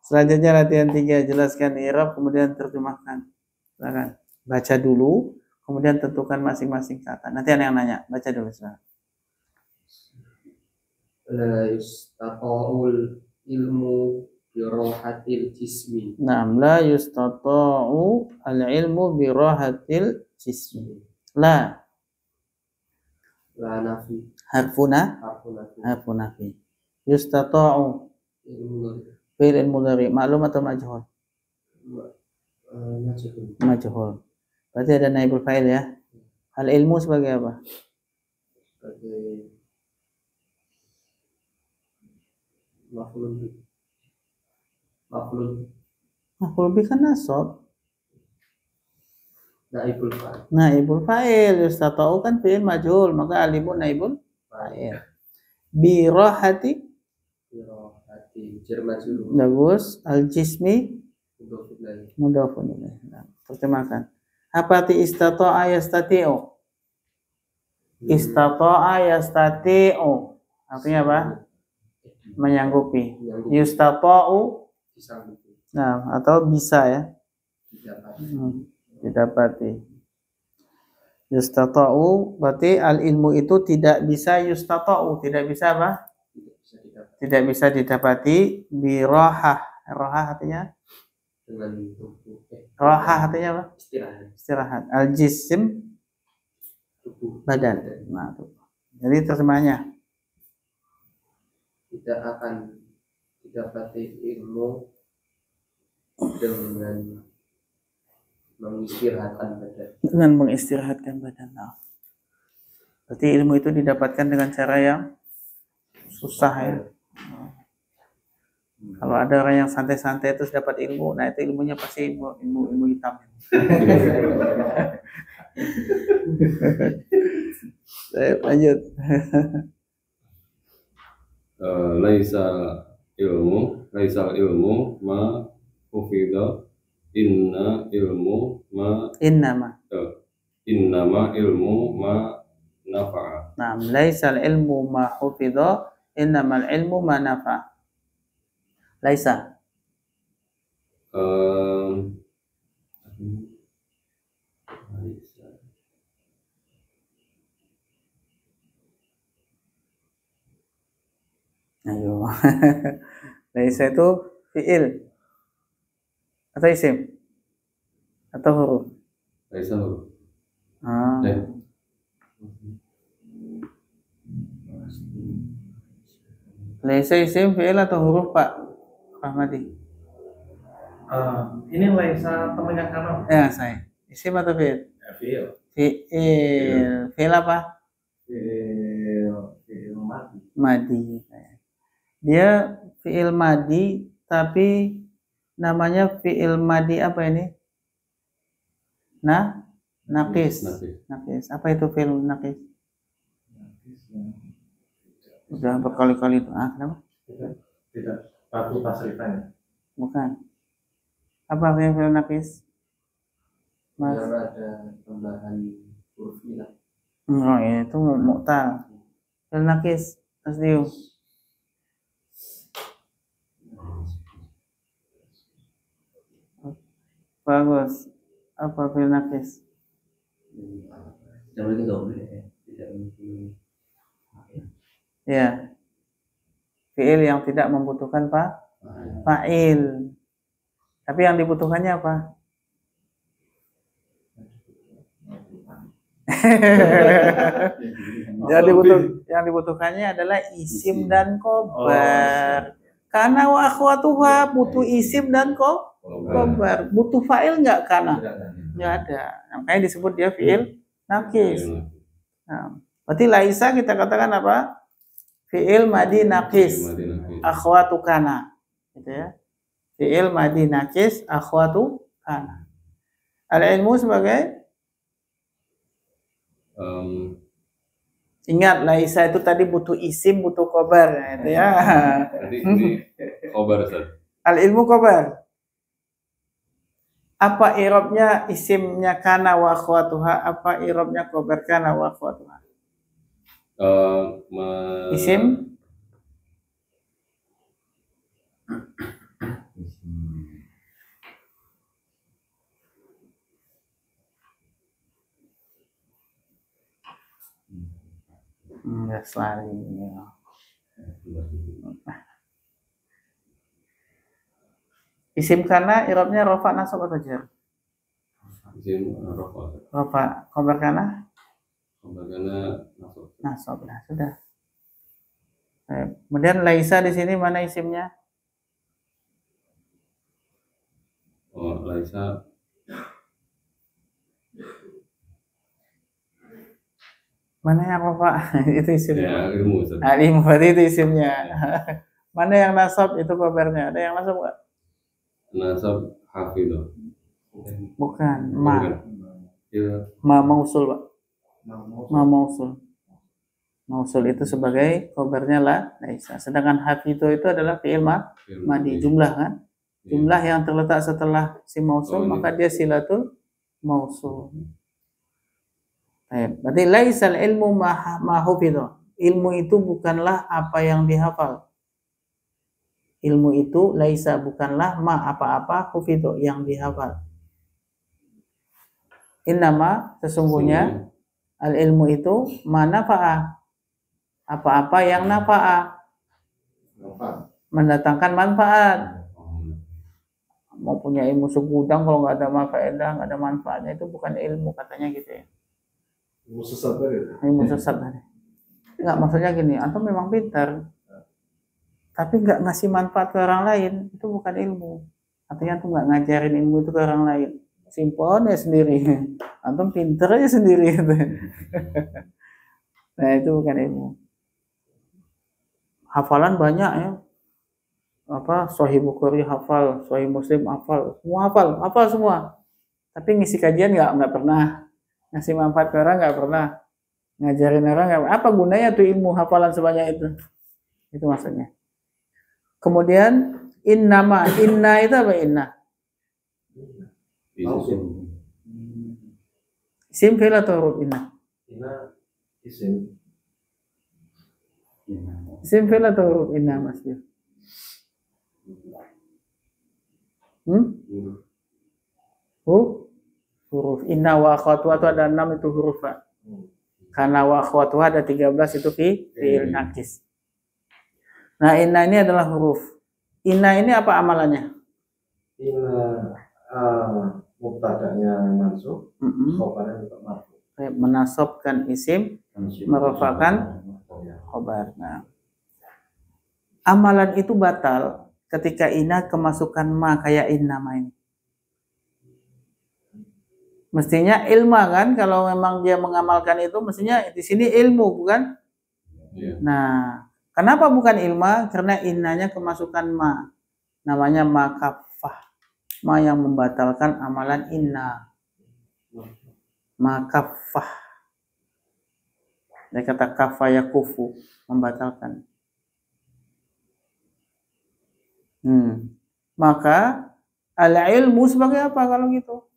Speaker 1: Selanjutnya latihan 3, jelaskan i'rab kemudian terjemahkan. Silakan. Baca dulu kemudian tentukan masing-masing kata. Nanti ada yang nanya, baca dulu silakan.
Speaker 2: La yustata'ul ilmu bi rahatil jismi.
Speaker 1: Naam, la yustata'u al-ilmu bi rahatil jismi. La
Speaker 2: La nafi
Speaker 1: harfuna
Speaker 2: harfu nafi
Speaker 1: harfu nafi. Yustata'u
Speaker 2: ilmu
Speaker 1: fi'il mudhari ma'lum atau majhul?
Speaker 2: majhul.
Speaker 1: Majhul. Berarti ada naibul fa'il ya. Al ilmu sebagai apa?
Speaker 2: Sebagai maf'ulun
Speaker 1: Maf'ul bih kan nasab.
Speaker 2: naibul fa'il.
Speaker 1: Naibul fa'il, yustata'u kan fi'il majhul, maka alimun naibul fa'il. Bi rahati
Speaker 2: Hati jermajul
Speaker 1: bagus, al jismi
Speaker 2: mudhofillah.
Speaker 1: mudhafun ilaih. Nah, terjemahkan. Apa arti istata'a yastati'u? Istata'a yastati'u. Artinya apa? Menyanggupi. Yustata'u
Speaker 2: Disanggupi
Speaker 1: nah atau bisa ya.
Speaker 2: didapat.
Speaker 1: Didapati. Yustata'u berarti al ilmu itu tidak bisa yustata'u, tidak bisa apa?
Speaker 2: Tidak bisa didapat
Speaker 1: Tidak bisa didapati birahah. Rahah artinya?
Speaker 2: dengan tubuh
Speaker 1: Rahah artinya apa?
Speaker 2: istirahat
Speaker 1: Istirahat. Al jisim
Speaker 2: tubuh
Speaker 1: badan. Nah, tuh. Jadi terjemahnya
Speaker 2: tidak akan didapati ilmu dengan mengistirahatkan badan.
Speaker 1: dengan mengistirahatkan badan. Nah, berarti ilmu itu didapatkan dengan cara yang susah ya. Kalau ada orang yang santai-santai terus dapat ilmu, nah itu ilmunya pasti ilmu hitam. Lanjut.
Speaker 5: laisal ilmu ma ufida
Speaker 1: Innama.
Speaker 5: innama ilmu ma nafa'a.
Speaker 1: Nah, laisal ilmu ma hufidha, innamal ilmu ma nafa. Laisa. Ayo. Laisa itu fi'il atau isim atau huruf?
Speaker 5: Laisa huruf.
Speaker 1: Ah. Laisa isim fi'il atau huruf Pak Rahmadi?
Speaker 3: Ini Laisa temannya kanan.
Speaker 1: Ya saya. Isim atau fi'il?
Speaker 3: Fi'il.
Speaker 1: Fi'il. Fi'il apa?
Speaker 3: Fi'il mati.
Speaker 1: Madi. Dia fi'il madi tapi namanya fi'il madi apa ini? Nah, naqis. Naqis. Apa itu fi'il naqis? Udah berkali-kali itu. Ah, kenapa?
Speaker 3: Tidak baku tasrifannya.
Speaker 1: Bukan. Apa fi'il naqis? Mas.
Speaker 2: Karena ada tambahan huruf ilah.
Speaker 1: Oh, ya, itu mu'tal. Fi'il naqis asliu. Bagus. Apa fi'il naqis?
Speaker 4: Jangan itu nggak boleh ya. Tidak mungkin.
Speaker 1: Ya. Fi'il yang tidak membutuhkan fa'il. Tapi yang dibutuhkannya apa? yang dibutuhkannya adalah isim dan khobar. Karena wa akhwatuha butuh isim dan khobar. Butuh fa'il enggak karena? Enggak ada. Makanya disebut dia fi'il nakis. Nah, berarti laisa kita katakan apa? Fi'il madi nakis. Akhwatu kana. Gitu ya. Fi'il madi nakis akhwatu kana. Al-ilmu sebagai ingat laisa itu tadi butuh isim, butuh khobar gitu ya.
Speaker 5: Jadi ini khobar Ustaz.
Speaker 1: Al-ilmu khobar. Apa i'rabnya isimnya kana wa akhwatuha? Apa i'rabnya khobar kana wa akhwatuha? Isim isim kana i'rabnya rafa nasab atau jar?
Speaker 5: Isim rafa.
Speaker 1: Rafa. Khobar kana?
Speaker 5: Khobar kana nasab.
Speaker 1: Nasab. Nah, sudah. Kemudian laisa di sini mana isimnya?
Speaker 5: Oh, laisa
Speaker 1: mana yang rafa? Itu isimnya.
Speaker 5: ya ilmu Ustaz.
Speaker 1: Ilmu berarti itu isimnya. Mana yang nasab? Itu kabarnya. Ada yang nasab enggak?
Speaker 5: Nasab hafidh.
Speaker 1: Bukan. Ma.
Speaker 5: Ya.
Speaker 1: Ma mausul, Pak. Ma mausul. Mausul itu sebagai kabarnya laisa. Sedangkan hafidho itu adalah fi'il madi, jumlah kan? Jumlah yang terletak setelah si mausul, maka dia silatul mausul. Berarti laisal ilmu ma hufidho. Ilmu itu bukanlah apa yang dihafal. Ilmu itu laisa bukanlah ma apa-apa hufidho yang dihafal. Innama sesungguhnya al ilmu itu manfa'a. Apa-apa yang nafa'a. Mendatangkan manfaat. Mau punya ilmu segudang kalau nggak ada faedah, nggak ada manfaatnya, itu bukan ilmu katanya gitu ya.
Speaker 3: Ilmu sesat tadi.
Speaker 1: Ilmu sesat tadi. Nggak, maksudnya gini, antum memang pintar, tapi nggak ngasih manfaat ke orang lain, itu bukan ilmu. Artinya antum nggak ngajarin ilmu itu ke orang lain, simpen ya sendiri. Antum pintar aja sendiri. Nah itu bukan ilmu. Hafalan banyak ya. Apa Sahih Bukhari hafal, Sahih Muslim hafal, semua hafal semua. Tapi ngisi kajian nggak pernah, ngasih manfaat ke orang nggak pernah, ngajarin orang nggak. Apa gunanya tuh ilmu hafalan sebanyak itu? Itu maksudnya. Kemudian inna itu apa inna? Isim fi'il atau huruf inna?
Speaker 3: Inna isim.
Speaker 1: Isim fi'il atau huruf inna Mas Bil? Huruf inna wa akhwatuha itu ada 6 itu huruf Pak. Karena wa akhwatuha ada 13 itu fi'il nakis. Nah inna ini adalah huruf. Inna ini apa amalannya?
Speaker 3: Inna mubtada'nya mansub, khobarnya juga marfu.
Speaker 1: Menasabkan isim, merupakan khobar. Nah, amalan itu batal ketika inna kemasukan ma kayak inna ma ini. Mestinya ilma kan, kalau memang dia mengamalkan itu mestinya di sini ilmu bukan?
Speaker 5: Yeah.
Speaker 1: Nah, kenapa bukan ilma? Karena innanya kemasukan ma. Namanya ma kafah. Ma yang membatalkan amalan inna. Ma kafah. Dia kata kafah yakufu, membatalkan. Maka al-ilmu sebagai apa kalau gitu?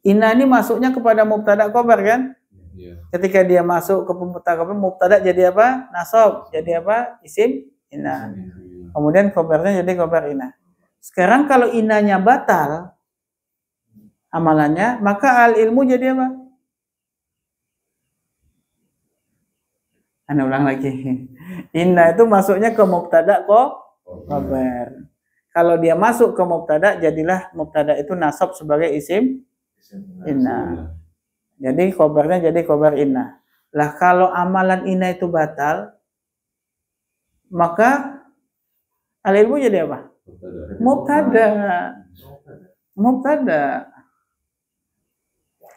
Speaker 1: Inna ini masuknya kepada mubtada khobar kan?
Speaker 5: Yeah.
Speaker 1: Ketika dia masuk ke mubtada jadi apa? Nasab. Jadi apa? Isim inna. Kemudian khobarnya jadi khobar inna. Sekarang kalau innanya batal amalannya, maka al-ilmu jadi apa? Anda ulang lagi. Inna itu masuknya ke mubtada khobar. Kalau dia masuk ke mubtada, jadilah mubtada itu nasab sebagai isim inna. Jadi khobarnya jadi khobar inna. Lah kalau amalan inna itu batal, maka al-ilmu jadi apa? Mubtada.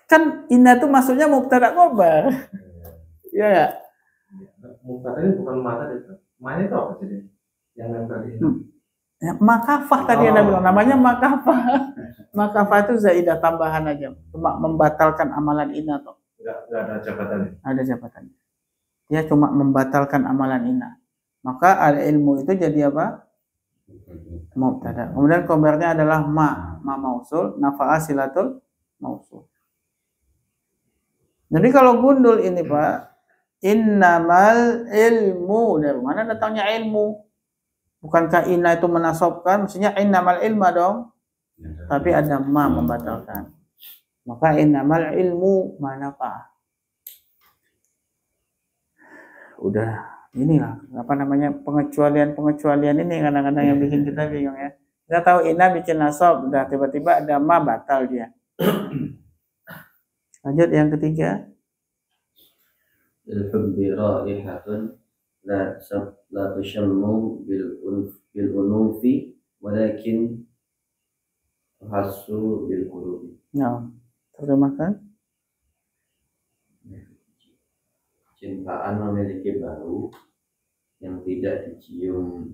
Speaker 1: Kan inna itu maksudnya mubtada khobar. Iya ya.
Speaker 3: Mubtada ini bukan mata itu. Mana itu apa jadi? Yang tadi.
Speaker 1: Ya, makafah tadi Anda bilang namanya makafah. Makafah itu zaidah tambahan aja, cuma membatalkan amalan inna tuh.
Speaker 3: Enggak ada jabatannya.
Speaker 1: Ada jabatannya. Dia cuma membatalkan amalan inna. Maka al ilmu itu jadi apa? Mubtada. Kemudian khobarnya adalah ma mausul, nafa'a silatul mausul. Jadi kalau gundul ini Pak, innamal ilmu, dari mana datangnya ilmu? Bukankah inna itu menasobkan? Maksudnya innamal ilma dong. Tapi ada ma membatalkan. Maka innamal ilmu mana Pak? Udah inilah apa namanya pengecualian ini kadang-kadang yang bikin kita bingung ya. Kita tahu inna bikin nasab, udah tiba-tiba ada ma batal dia. Lanjut yang ketiga.
Speaker 4: Al-hubbi ra'ihatun la tushammu bil unufi walakin tuhassu bil qulubi.
Speaker 1: Nah, terjemahkan.
Speaker 4: Cintaan memiliki bau yang tidak dicium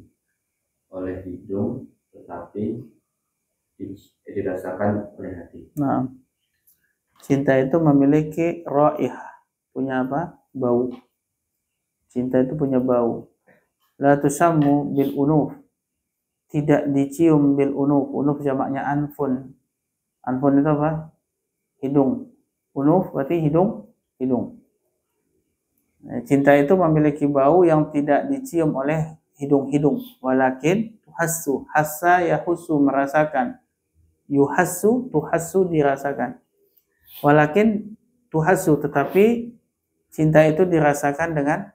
Speaker 4: oleh hidung tetapi dirasakan oleh hati.
Speaker 1: Nah, cinta itu memiliki raihah, punya apa? Bau. Cinta itu punya bau. La tusammu bil unuf. Tidak dicium bil unuf. Unuf jamaknya anfun. Anfun itu apa? Hidung. Unuf berarti hidung. Cinta itu memiliki bau yang tidak dicium oleh hidung-hidung. Walakin tuhassu, hassa yahussu, merasakan. Yuhassu, tuhassu, dirasakan. Walakin tuhassu, tetapi cinta itu dirasakan dengan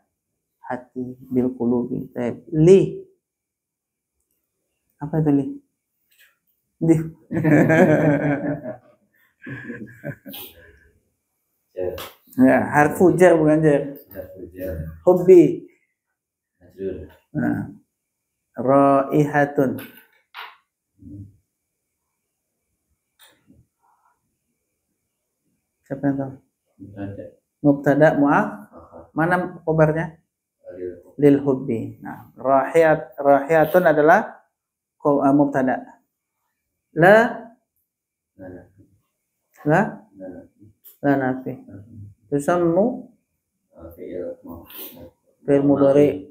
Speaker 1: hati, bil qulubi. Li. Apa itu li? Li. Ya, harfu jar bukan jar. Hubbi. Nah, raihatun. Siapa yang tahu? Mubtada mu'af. Mana khobarnya? Lil hubbi. Nah, rahiatun adalah mubtada. La nafi. Tusammu fi'il mudhari.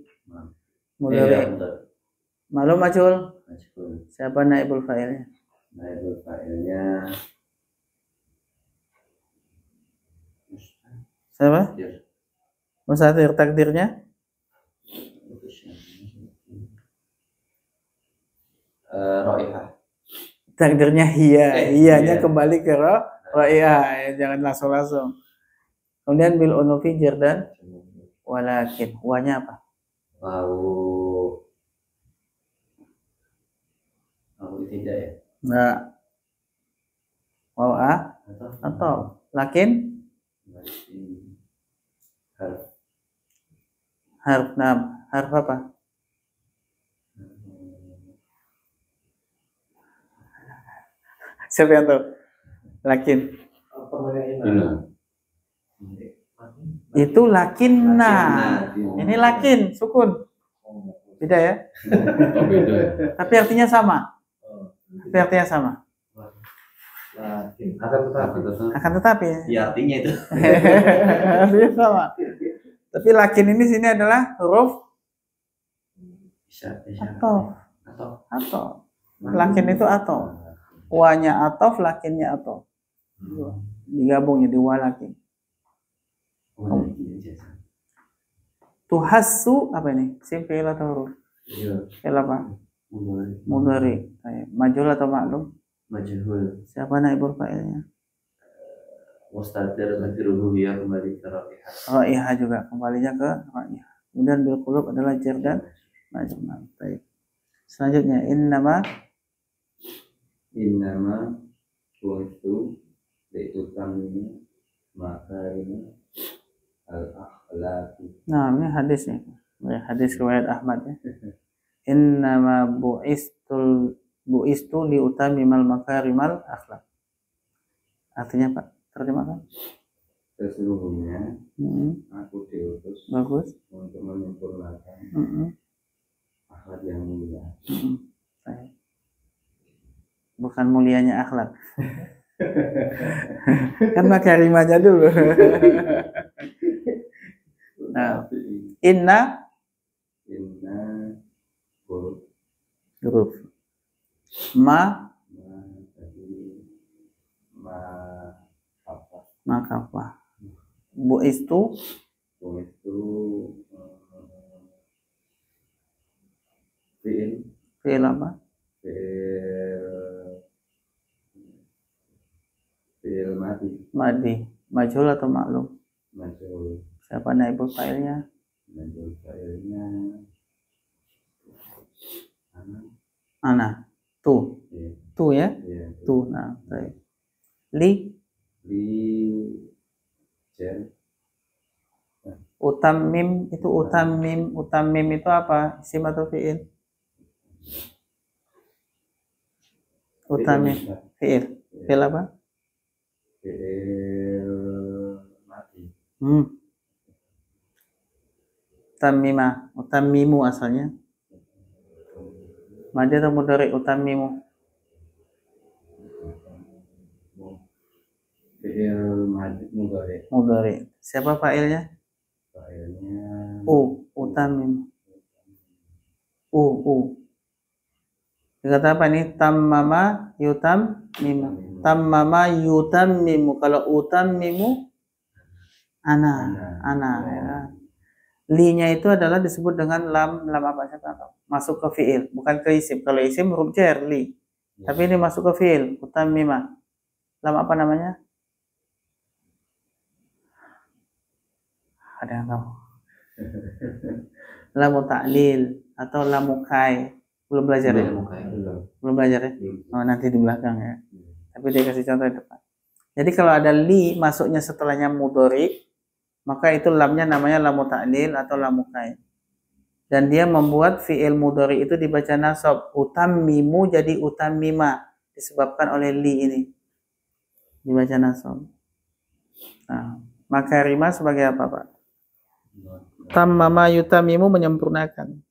Speaker 1: Malum majhul. Siapa naibul fa'ilnya?
Speaker 4: Naibul fa'ilnya
Speaker 1: Siapa? Mustatir. Takdirnya?
Speaker 4: Raihah.
Speaker 1: Takdirnya hiya. Hiyanya kembali ke raihah. Jangan langsung. Kemudian bil unufi jar dan walakin. Wanya apa?
Speaker 4: Bau tidak ya?
Speaker 1: Enggak. Waw atau lakin harf nam. Harf apa? Siapa yang tahu? Lakin. Itu lakinna. Ini lakin, sukun. Beda ya?
Speaker 5: Beda.
Speaker 1: Tapi artinya sama. Akan tetapi.
Speaker 4: Ya artinya itu.
Speaker 1: Artinya sama. Tapi lakin ini sini adalah huruf atau. Lakin itu atau. Wanya atof, lakinnya atau. Digabung jadi walakin. Tuhassu apa ini? Sim fi'il atau huruf? Fi'il apa? Mudhari. Majhul atau maklum?
Speaker 4: Majhul.
Speaker 1: Siapa naibul fa'ilnya?
Speaker 4: Mustatir takdiruhu ya kembali ke raihah.
Speaker 1: Raihah juga kembalinya ke raihah. Kemudian bil qulub adalah jar dan majhul. Baik. Selanjutnya innama kuntu li'utammi makarim al-akhlaq. Nah, ini hadis nih. Hadis riwayat Ahmad ya. Innama bu'istu li'utamimal makarimal akhlaq. Artinya Pak, Terjemahkan.
Speaker 4: Sesungguhnya aku diutus
Speaker 1: Bagus.
Speaker 4: untuk menyempurnakan akhlak yang mulia.
Speaker 1: Baik. Bukan mulianya akhlak. Kan makarimahnya dulu. Nah, inna huruf ma apa bu itu fi'il apa?
Speaker 4: Fi'il
Speaker 1: Madi. Majhul atau maklum?
Speaker 4: majhul.
Speaker 1: Siapa naibul fa'ilnya?
Speaker 4: Naibul fa'ilnya
Speaker 1: Ana. Tu.
Speaker 4: Iya.
Speaker 1: Tu ya?
Speaker 4: Iya.
Speaker 1: Tu. Nah, baik. Li
Speaker 4: jen
Speaker 1: utammim itu utammim itu apa? Isim atau fi'il? Utammim fi'il. Fi'il apa?
Speaker 4: fi'il mati.
Speaker 1: Utammima, utammimu asalnya. Madi atau mudhari utammimu?
Speaker 4: Fi'il mudhari.
Speaker 1: Siapa fa'ilnya?
Speaker 4: Fa'ilnya
Speaker 1: Utammim. Dikata apa ini? Tammama yutammimu. Tammama yutammimu. Kalau utammimu ana ya. Li-nya itu adalah disebut dengan lam apa siapa? Masuk ke fi'il, bukan ke isim. Kalau isim huruf jar li. Tapi ini masuk ke fi'il, utammima. Lam apa namanya? Ada yang tahu? Lamu ta'lil atau lamu kai. Belum belajar ya? Belum belajar ya? Oh, nanti di belakang ya. Tapi dia kasih contoh di depan. Jadi kalau ada li masuknya setelahnya mudhari, maka itu lamnya namanya lamu ta'lil atau lamu kai. Dan dia membuat fi'il mudhari itu dibaca nasab. Utammimu jadi utammima. Disebabkan oleh li ini. Dibaca nasab. Nah, makarimah sebagai apa, Pak? Tammama yutammimu menyempurnakan.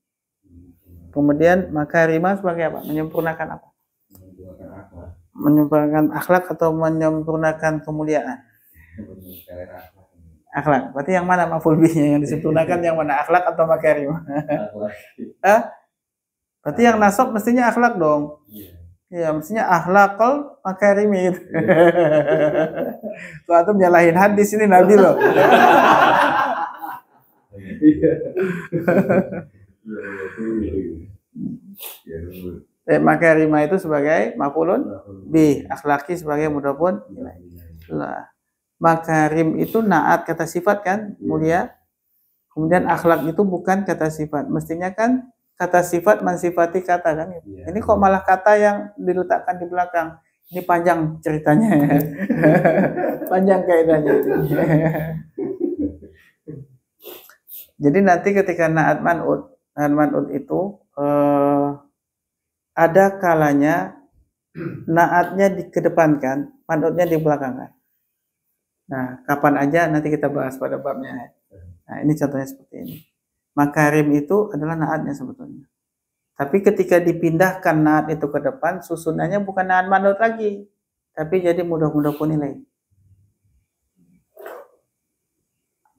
Speaker 1: Kemudian makarimah sebagai apa? Menyempurnakan apa? Menyempurnakan akhlak atau menyempurnakan kemuliaan? Akhlak. Berarti yang mana maf'ul bihnya yang disempurnakan, yang mana akhlak atau makarimah? Berarti yang nasab mestinya akhlak dong. Iya, mestinya akhlakul makarimi gitu. Suatu nyalahin hadis ini Nabi loh. Makarimah itu sebagai maf'ulun bih, akhlaki sebagai mudhafun ilaih. Makarim itu naat kata sifat kan, mulia. Kemudian akhlak itu bukan kata sifat. Mestinya kan kata sifat mensifati kata kan. Ini kok malah kata yang diletakkan di belakang. Ini panjang ceritanya. Panjang kaidahnya. Jadi nanti ketika naat man'ud itu ada kalanya naatnya dikedepankan, man'udnya di belakang. Nah, kapan aja nanti kita bahas pada babnya. Nah, ini contohnya seperti ini. Makarim itu adalah naatnya sebetulnya. Tapi ketika dipindahkan naat itu ke depan, susunannya bukan naat man'ud lagi, tapi jadi mudah-mudah pun nilai.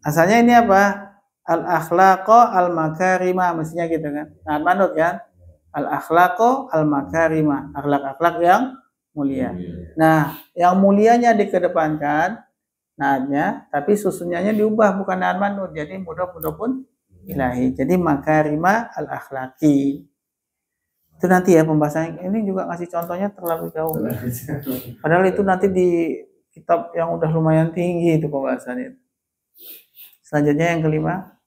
Speaker 1: Asalnya ini apa? Al-akhlaqo al-makarima, mestinya gitu kan. Naat man'ud kan? Al-akhlaqo al-makarima, akhlak-akhlak yang mulia. Nah, yang mulianya dikedepankan naatnya, tapi susunannya diubah bukan naat man'ud, jadi mudah-mudah pun ilahi. Jadi makarima al-akhlaqi. Itu nanti ya pembahasan ini juga ngasih contohnya terlalu jauh. Padahal itu nanti di kitab yang udah lumayan tinggi itu pembahasannya. Selanjutnya yang kelima.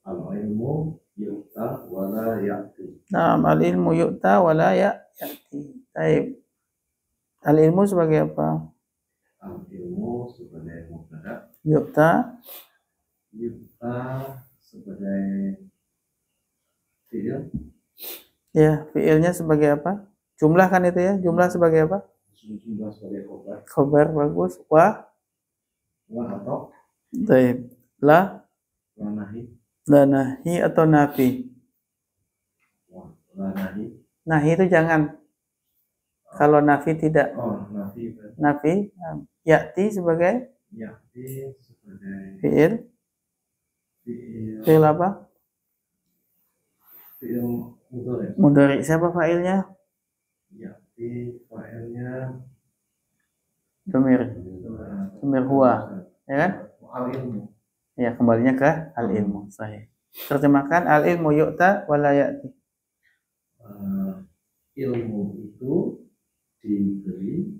Speaker 3: Al-ilmu yu'ta wala ya'ti.
Speaker 1: Nah, al-ilmu yu'ta wala ya'ti. Baik. Al-ilmu sebagai apa?
Speaker 3: Al-ilmu sebagai mubtada.
Speaker 1: Yu'ta
Speaker 3: sebagai fi'il.
Speaker 1: Ya, fi'ilnya sebagai apa? Jumlah kan itu ya? Jumlah sebagai apa?
Speaker 3: Juga sebagai khobar.
Speaker 1: Khobar bagus. Wa
Speaker 3: Atau
Speaker 1: taib. La
Speaker 3: nahi.
Speaker 1: nahi atau nafi.
Speaker 3: Nahi.
Speaker 1: Nahi itu jangan. Kalau nafi tidak.
Speaker 3: Oh, nafi.
Speaker 1: Nafi ya'ti sebagai
Speaker 3: Ya'ti sebagai
Speaker 1: fi'il. Fi'il apa?
Speaker 3: fi'il mudhari.
Speaker 1: Mudhari. Siapa fa'ilnya?
Speaker 3: Ya'ti fa'ilnya
Speaker 1: Dhamir. Dhamir huwa. Ya kan?
Speaker 3: Al-ilmu.
Speaker 1: Ya, kembalinya ke al-ilmu. Sahih. Terjemahkan al-ilmu yu'ta wala ya'ti.
Speaker 3: Ilmu itu diberi.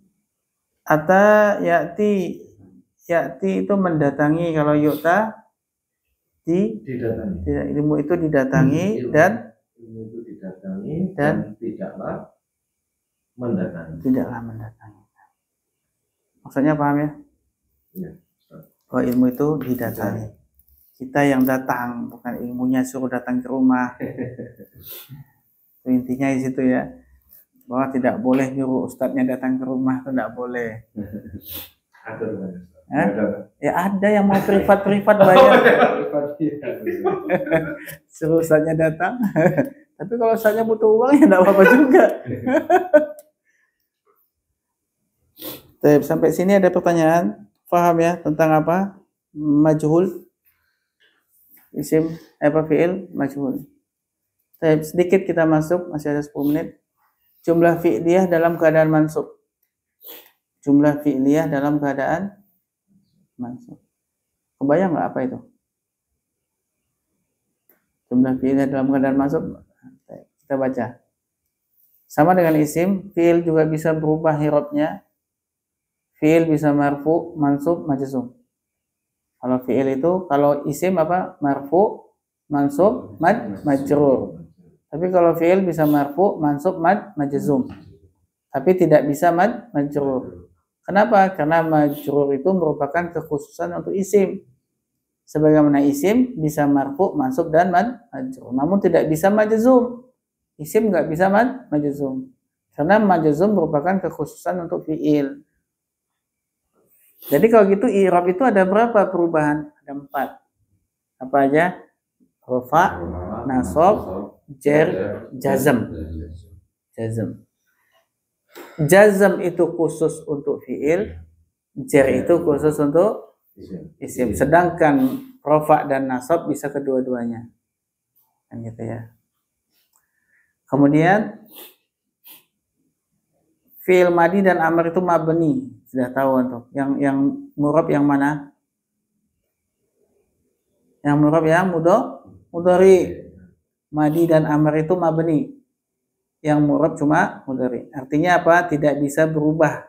Speaker 1: Ata ya'ti. Ya'ti itu mendatangi. Kalau yu'ta
Speaker 3: Didatangi.
Speaker 1: ilmu itu didatangi dan
Speaker 3: Ilmu itu didatangi dan tidaklah mendatangi.
Speaker 1: tidaklah mendatangi. Maksudnya paham ya?
Speaker 3: Ya.
Speaker 1: Bahwa ilmu itu didatangi. Kita yang datang, bukan ilmunya suruh datang ke rumah. Itu intinya di situ ya. Bahwa tidak boleh nyuruh ustadznya datang ke rumah, itu tidak boleh. Ya ada yang mau privat bayar. Suruh ustadznya datang. Tapi kalau ustadznya butuh uang ya tidak apa-apa juga. Sampai sini ada pertanyaan. Paham ya tentang apa? Majhul. Isim apa fi'il majhul. Sedikit kita masuk, masih ada 10 menit. Jumlah fi'liyah dalam keadaan mansub. Jumlah fi'liyah dalam keadaan mansub. Kebayang nggak apa itu? Jumlah fi'liyah dalam keadaan mansub. Kita baca. Sama dengan isim, fi'il juga bisa berubah hirobnya. Fi'il bisa marfu, mansub, majzum. Kalau fi'il itu, kalau isim apa? Marfu, mansub, majrur. Tapi kalau fi'il bisa marfu, mansub, majzum. Tapi tidak bisa majrur. Kenapa? Karena majrur itu merupakan kekhususan untuk isim. Sebagaimana isim bisa marfu, mansub, dan majrur. Namun tidak bisa majzum. Isim nggak bisa majzum. Karena majzum merupakan kekhususan untuk fi'il. Jadi kalau gitu i'rab itu ada berapa perubahan? Ada 4. Apa aja? Rafa, nasab, jar, jazm. Jazm itu khusus untuk fi'il, jar itu khusus untuk isim. Sedangkan rafa dan nasab bisa kedua-duanya. Kan gitu ya. Kemudian fi'il madi dan amr itu mabni. Sudah tahu untuk yang murab yang mana? Yang murab yang mudhari. Madi dan amr itu mabni. Yang murab cuma mudhari. Artinya apa? Tidak bisa berubah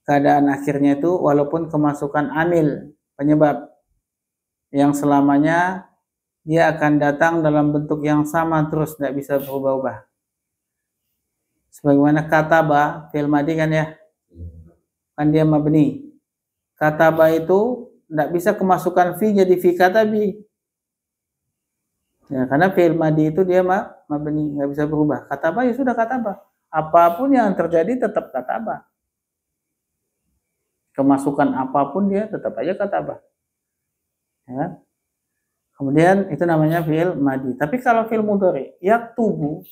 Speaker 1: keadaan akhirnya itu walaupun kemasukan amil penyebab yang selamanya dia akan datang dalam bentuk yang sama terus, tidak bisa berubah-ubah. Sebagaimana kataba fi'il madi kan ya? Kan dia mabni. Kataba itu tidak bisa kemasukan fi jadi fi katabi. Ya, karena fi'il madi itu dia mabni, nggak bisa berubah. Kataba ya sudah kataba. Apapun yang terjadi tetap kataba. Kemasukan apapun dia tetap aja kataba. Ya. Kemudian itu namanya fi'il madi. Tapi kalau fi'il mudhari, yaktubu.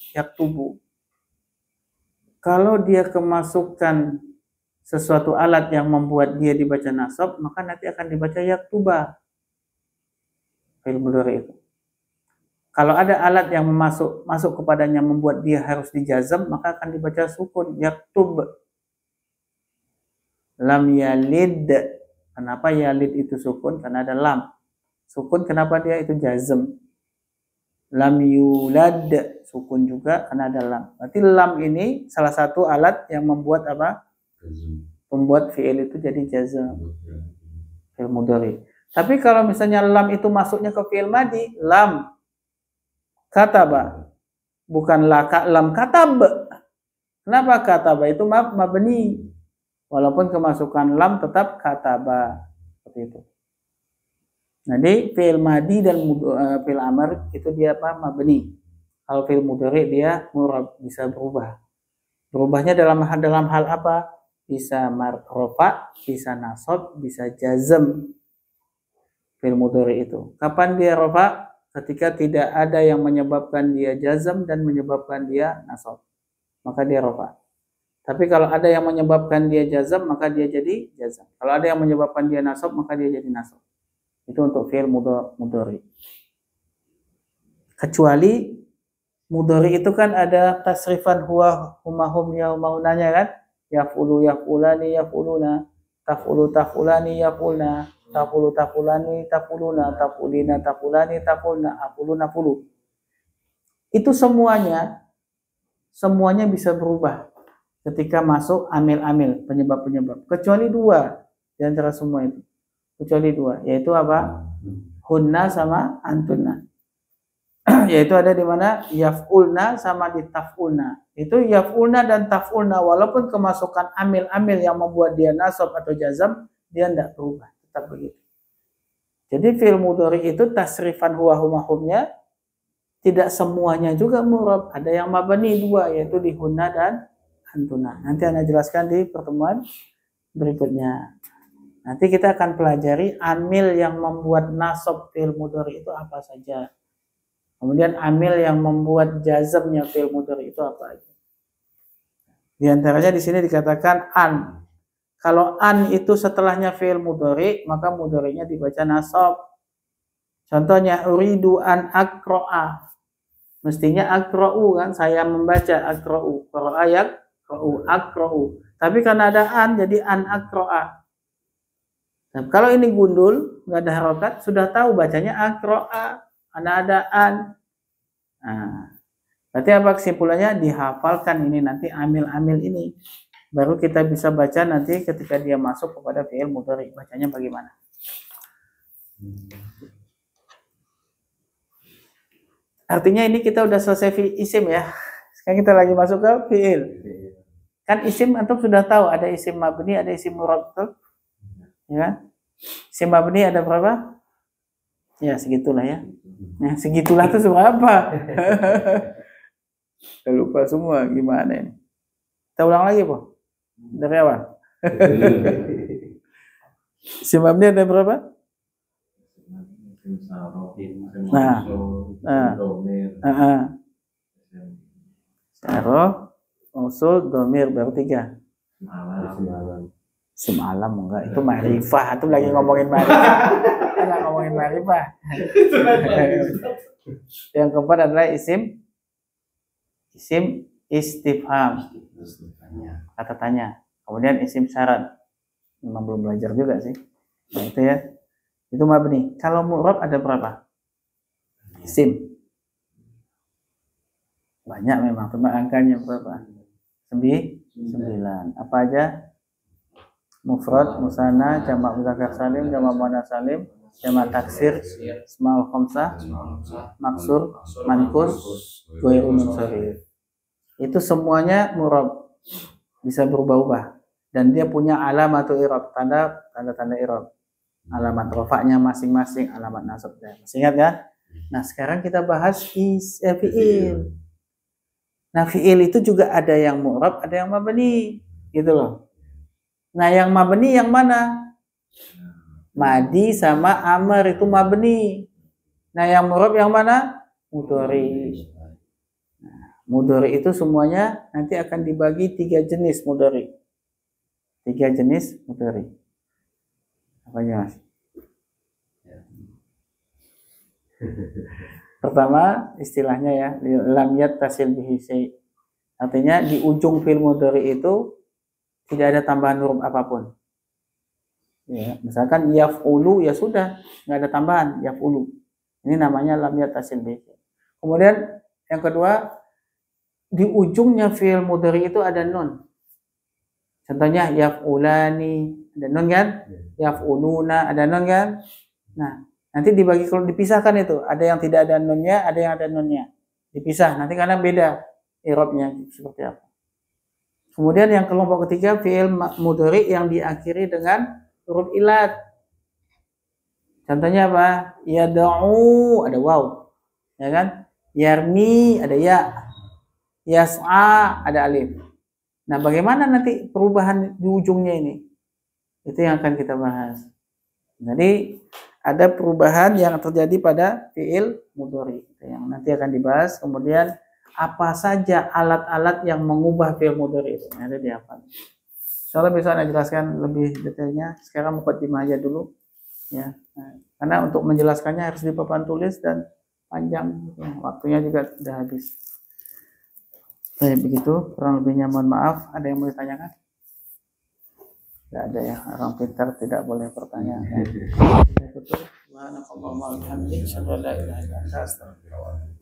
Speaker 1: Kalau dia kemasukan sesuatu alat yang membuat dia dibaca nasab, maka nanti akan dibaca yaktuba. Fi'il mudhari itu. Kalau ada alat yang masuk kepadanya membuat dia harus dijazam, maka akan dibaca sukun, yaktub. Lam yalid. Kenapa yalid itu sukun? Karena ada lam. Sukun kenapa dia itu jazm? Lam yulad, sukun juga karena ada lam. Berarti lam ini salah satu alat yang membuat apa? Membuat fi'il itu jadi jazm. Fi'il mudhari. Tapi kalau misalnya lam itu masuknya ke fi'il madi, lam kataba, bukan lam katab. Kenapa kataba itu mabni? Walaupun kemasukan lam tetap kataba. Seperti itu. Jadi fi'il madi dan fi'il amr itu dia apa? Mabni. Kalau fi'il mudhari dia murab, bisa berubah. Berubahnya dalam hal apa? Bisa rofa, bisa nasab, bisa jazm fi'il mudhari itu. Kapan dia rofa? Ketika tidak ada yang menyebabkan dia jazm dan menyebabkan dia nasab, maka dia rofa. Tapi kalau ada yang menyebabkan dia jazm, maka dia jadi jazm. Kalau ada yang menyebabkan dia nasab, maka dia jadi nasab. Itu untuk fi'il mudhari. Kecuali mudhari itu kan ada tasrifan huwa, huma, hum, ya, maunanya kan? Yaf'ulu, yaf'ulani, yaf'uluna, taf'ulu, taf'ulani, yaf'ulna, taf'ulu, taf'ulani, taf'uluna, taf'ulina, taf'ulani, taf'ulna, af'ulu, naf'ulu. Itu semuanya bisa berubah ketika masuk amil-amil, penyebab-penyebab. Kecuali dua di antara semua itu. Kecuali dua, yaitu apa? Hunna sama antunna. Yaitu ada di mana yaf'ulna sama di taf'ulna. Itu yaf'ulna dan taf'ulna walaupun kemasukan amil-amil yang membuat dia nasab atau jazam, dia tidak berubah, tetap begitu. Jadi fi'il mudhari itu tasrifan huwa, huma, humnya tidak semuanya juga murab. Ada yang mabani dua, yaitu di hunna dan antuna. Nanti Anda jelaskan di pertemuan berikutnya. Nanti kita akan pelajari amil yang membuat nasab fi'il mudhari itu apa saja. Kemudian amil yang membuat jazmnya fi'il mudhari itu apa aja. Di antaranya di sini dikatakan an. Kalau an itu setelahnya fi'il mudhari, maka mudhari'nya dibaca nasab. Contohnya uridu an aqra'a. Mestinya aqra'u kan, saya membaca aqra'u. Qara'a yaqra'u, aqra'u. Tapi karena ada an jadi an aqra'a. Nah, kalau ini gundul, nggak ada harokat, sudah tahu bacanya aqra'a. Karena ada an. Nah, berarti apa kesimpulannya? Dihafalkan ini nanti amil-amil ini. Baru kita bisa baca nanti ketika dia masuk kepada fi'il mudhari. Bacanya bagaimana? Artinya ini kita udah selesai isim ya. Sekarang kita lagi masuk ke fi'il. Kan isim antum sudah tahu ada isim mabni, ada isim murab. Ya kan? Isim mabni ada berapa? Ya segitulah ya. Nah segitulah itu seberapa? Saya lupa semua gimana ini. Kita ulang lagi Po. Dari awal. Isim mabni ada berapa? Saroh, usul, domir baru 3. Semalam enggak, itu ma'rifah. Itu lagi ngomongin ma'rifah. Enggak ngomongin ma'rifah. Yang keempat adalah isim istifham, kata tanya. Kemudian isim syarat. Memang belum belajar juga sih. Nah itu ya. Itu mabni. Kalau mu'rab ada berapa? Isim. Banyak memang, cuma angkanya berapa? 9. Apa aja? Mufrad, musanna, jamak muzakkar salim, jamak muannas salim, jamak taksir, ismaul khamsah, maksur, manqus, ghairu munsharif. Itu semuanya mu'rab. Bisa berubah-ubah. Dan dia punya alamat i'rab, tanda-tanda i'rab. Alamat rofaknya masing-masing, alamat nasabnya. Masih ingat ya? Nah, sekarang kita bahas fi'il. Nah, fi'il itu juga ada yang mu'rab, ada yang mabni, gitu loh. Nah, yang mabni yang mana? Madi sama amr itu mabni. Nah, yang mu'rab yang mana? Mudhari. Nah, mudhari itu semuanya nanti akan dibagi 3 jenis mudhari. 3 jenis mudhari. Apanya Mas? Pertama istilahnya ya lam yattasil bihi syai'. Artinya di ujung fi'il mudhari itu tidak ada tambahan huruf apapun. Ya, misalkan yaf'ulu ya sudah, nggak ada tambahan yaf'ulu. Ini namanya lam yattasil bihi. Kemudian yang kedua di ujungnya fi'il mudhari itu ada nun. Contohnya yaf'ulani, ada nun kan? Yaf'uluna, ada nun kan? Nah, nanti dibagi kalau dipisahkan itu, ada yang tidak ada nunnya, ada yang ada nunnya. Dipisah nanti karena beda i'rabnya seperti apa. Kemudian yang kelompok ketiga fi'il mudhari yang diakhiri dengan huruf ilat. Contohnya apa? Yad'u ada waw. Ya kan? Yarmi ada ya. Yas'a ada alif. Nah, bagaimana nanti perubahan di ujungnya ini? Itu yang akan kita bahas. Jadi ada perubahan yang terjadi pada fiil mudhari yang nanti akan dibahas. Kemudian apa saja alat-alat yang mengubah fiil mudhari itu? Ada di hafal. Insyaallah bisa Anda jelaskan lebih detailnya. Sekarang muqaddimah aja dulu ya. Nah, karena untuk menjelaskannya harus di papan tulis dan panjang, ya, waktunya juga sudah habis. Baik, begitu kurang lebihnya mohon maaf. Ada yang mau ditanyakan? Tidak ada ya, orang pintar tidak boleh bertanya. Kita tutup. Subhanakallahumma wa bihamdika, asyhadu an la ilaha illa anta, astaghfiruka wa atubu ilaik.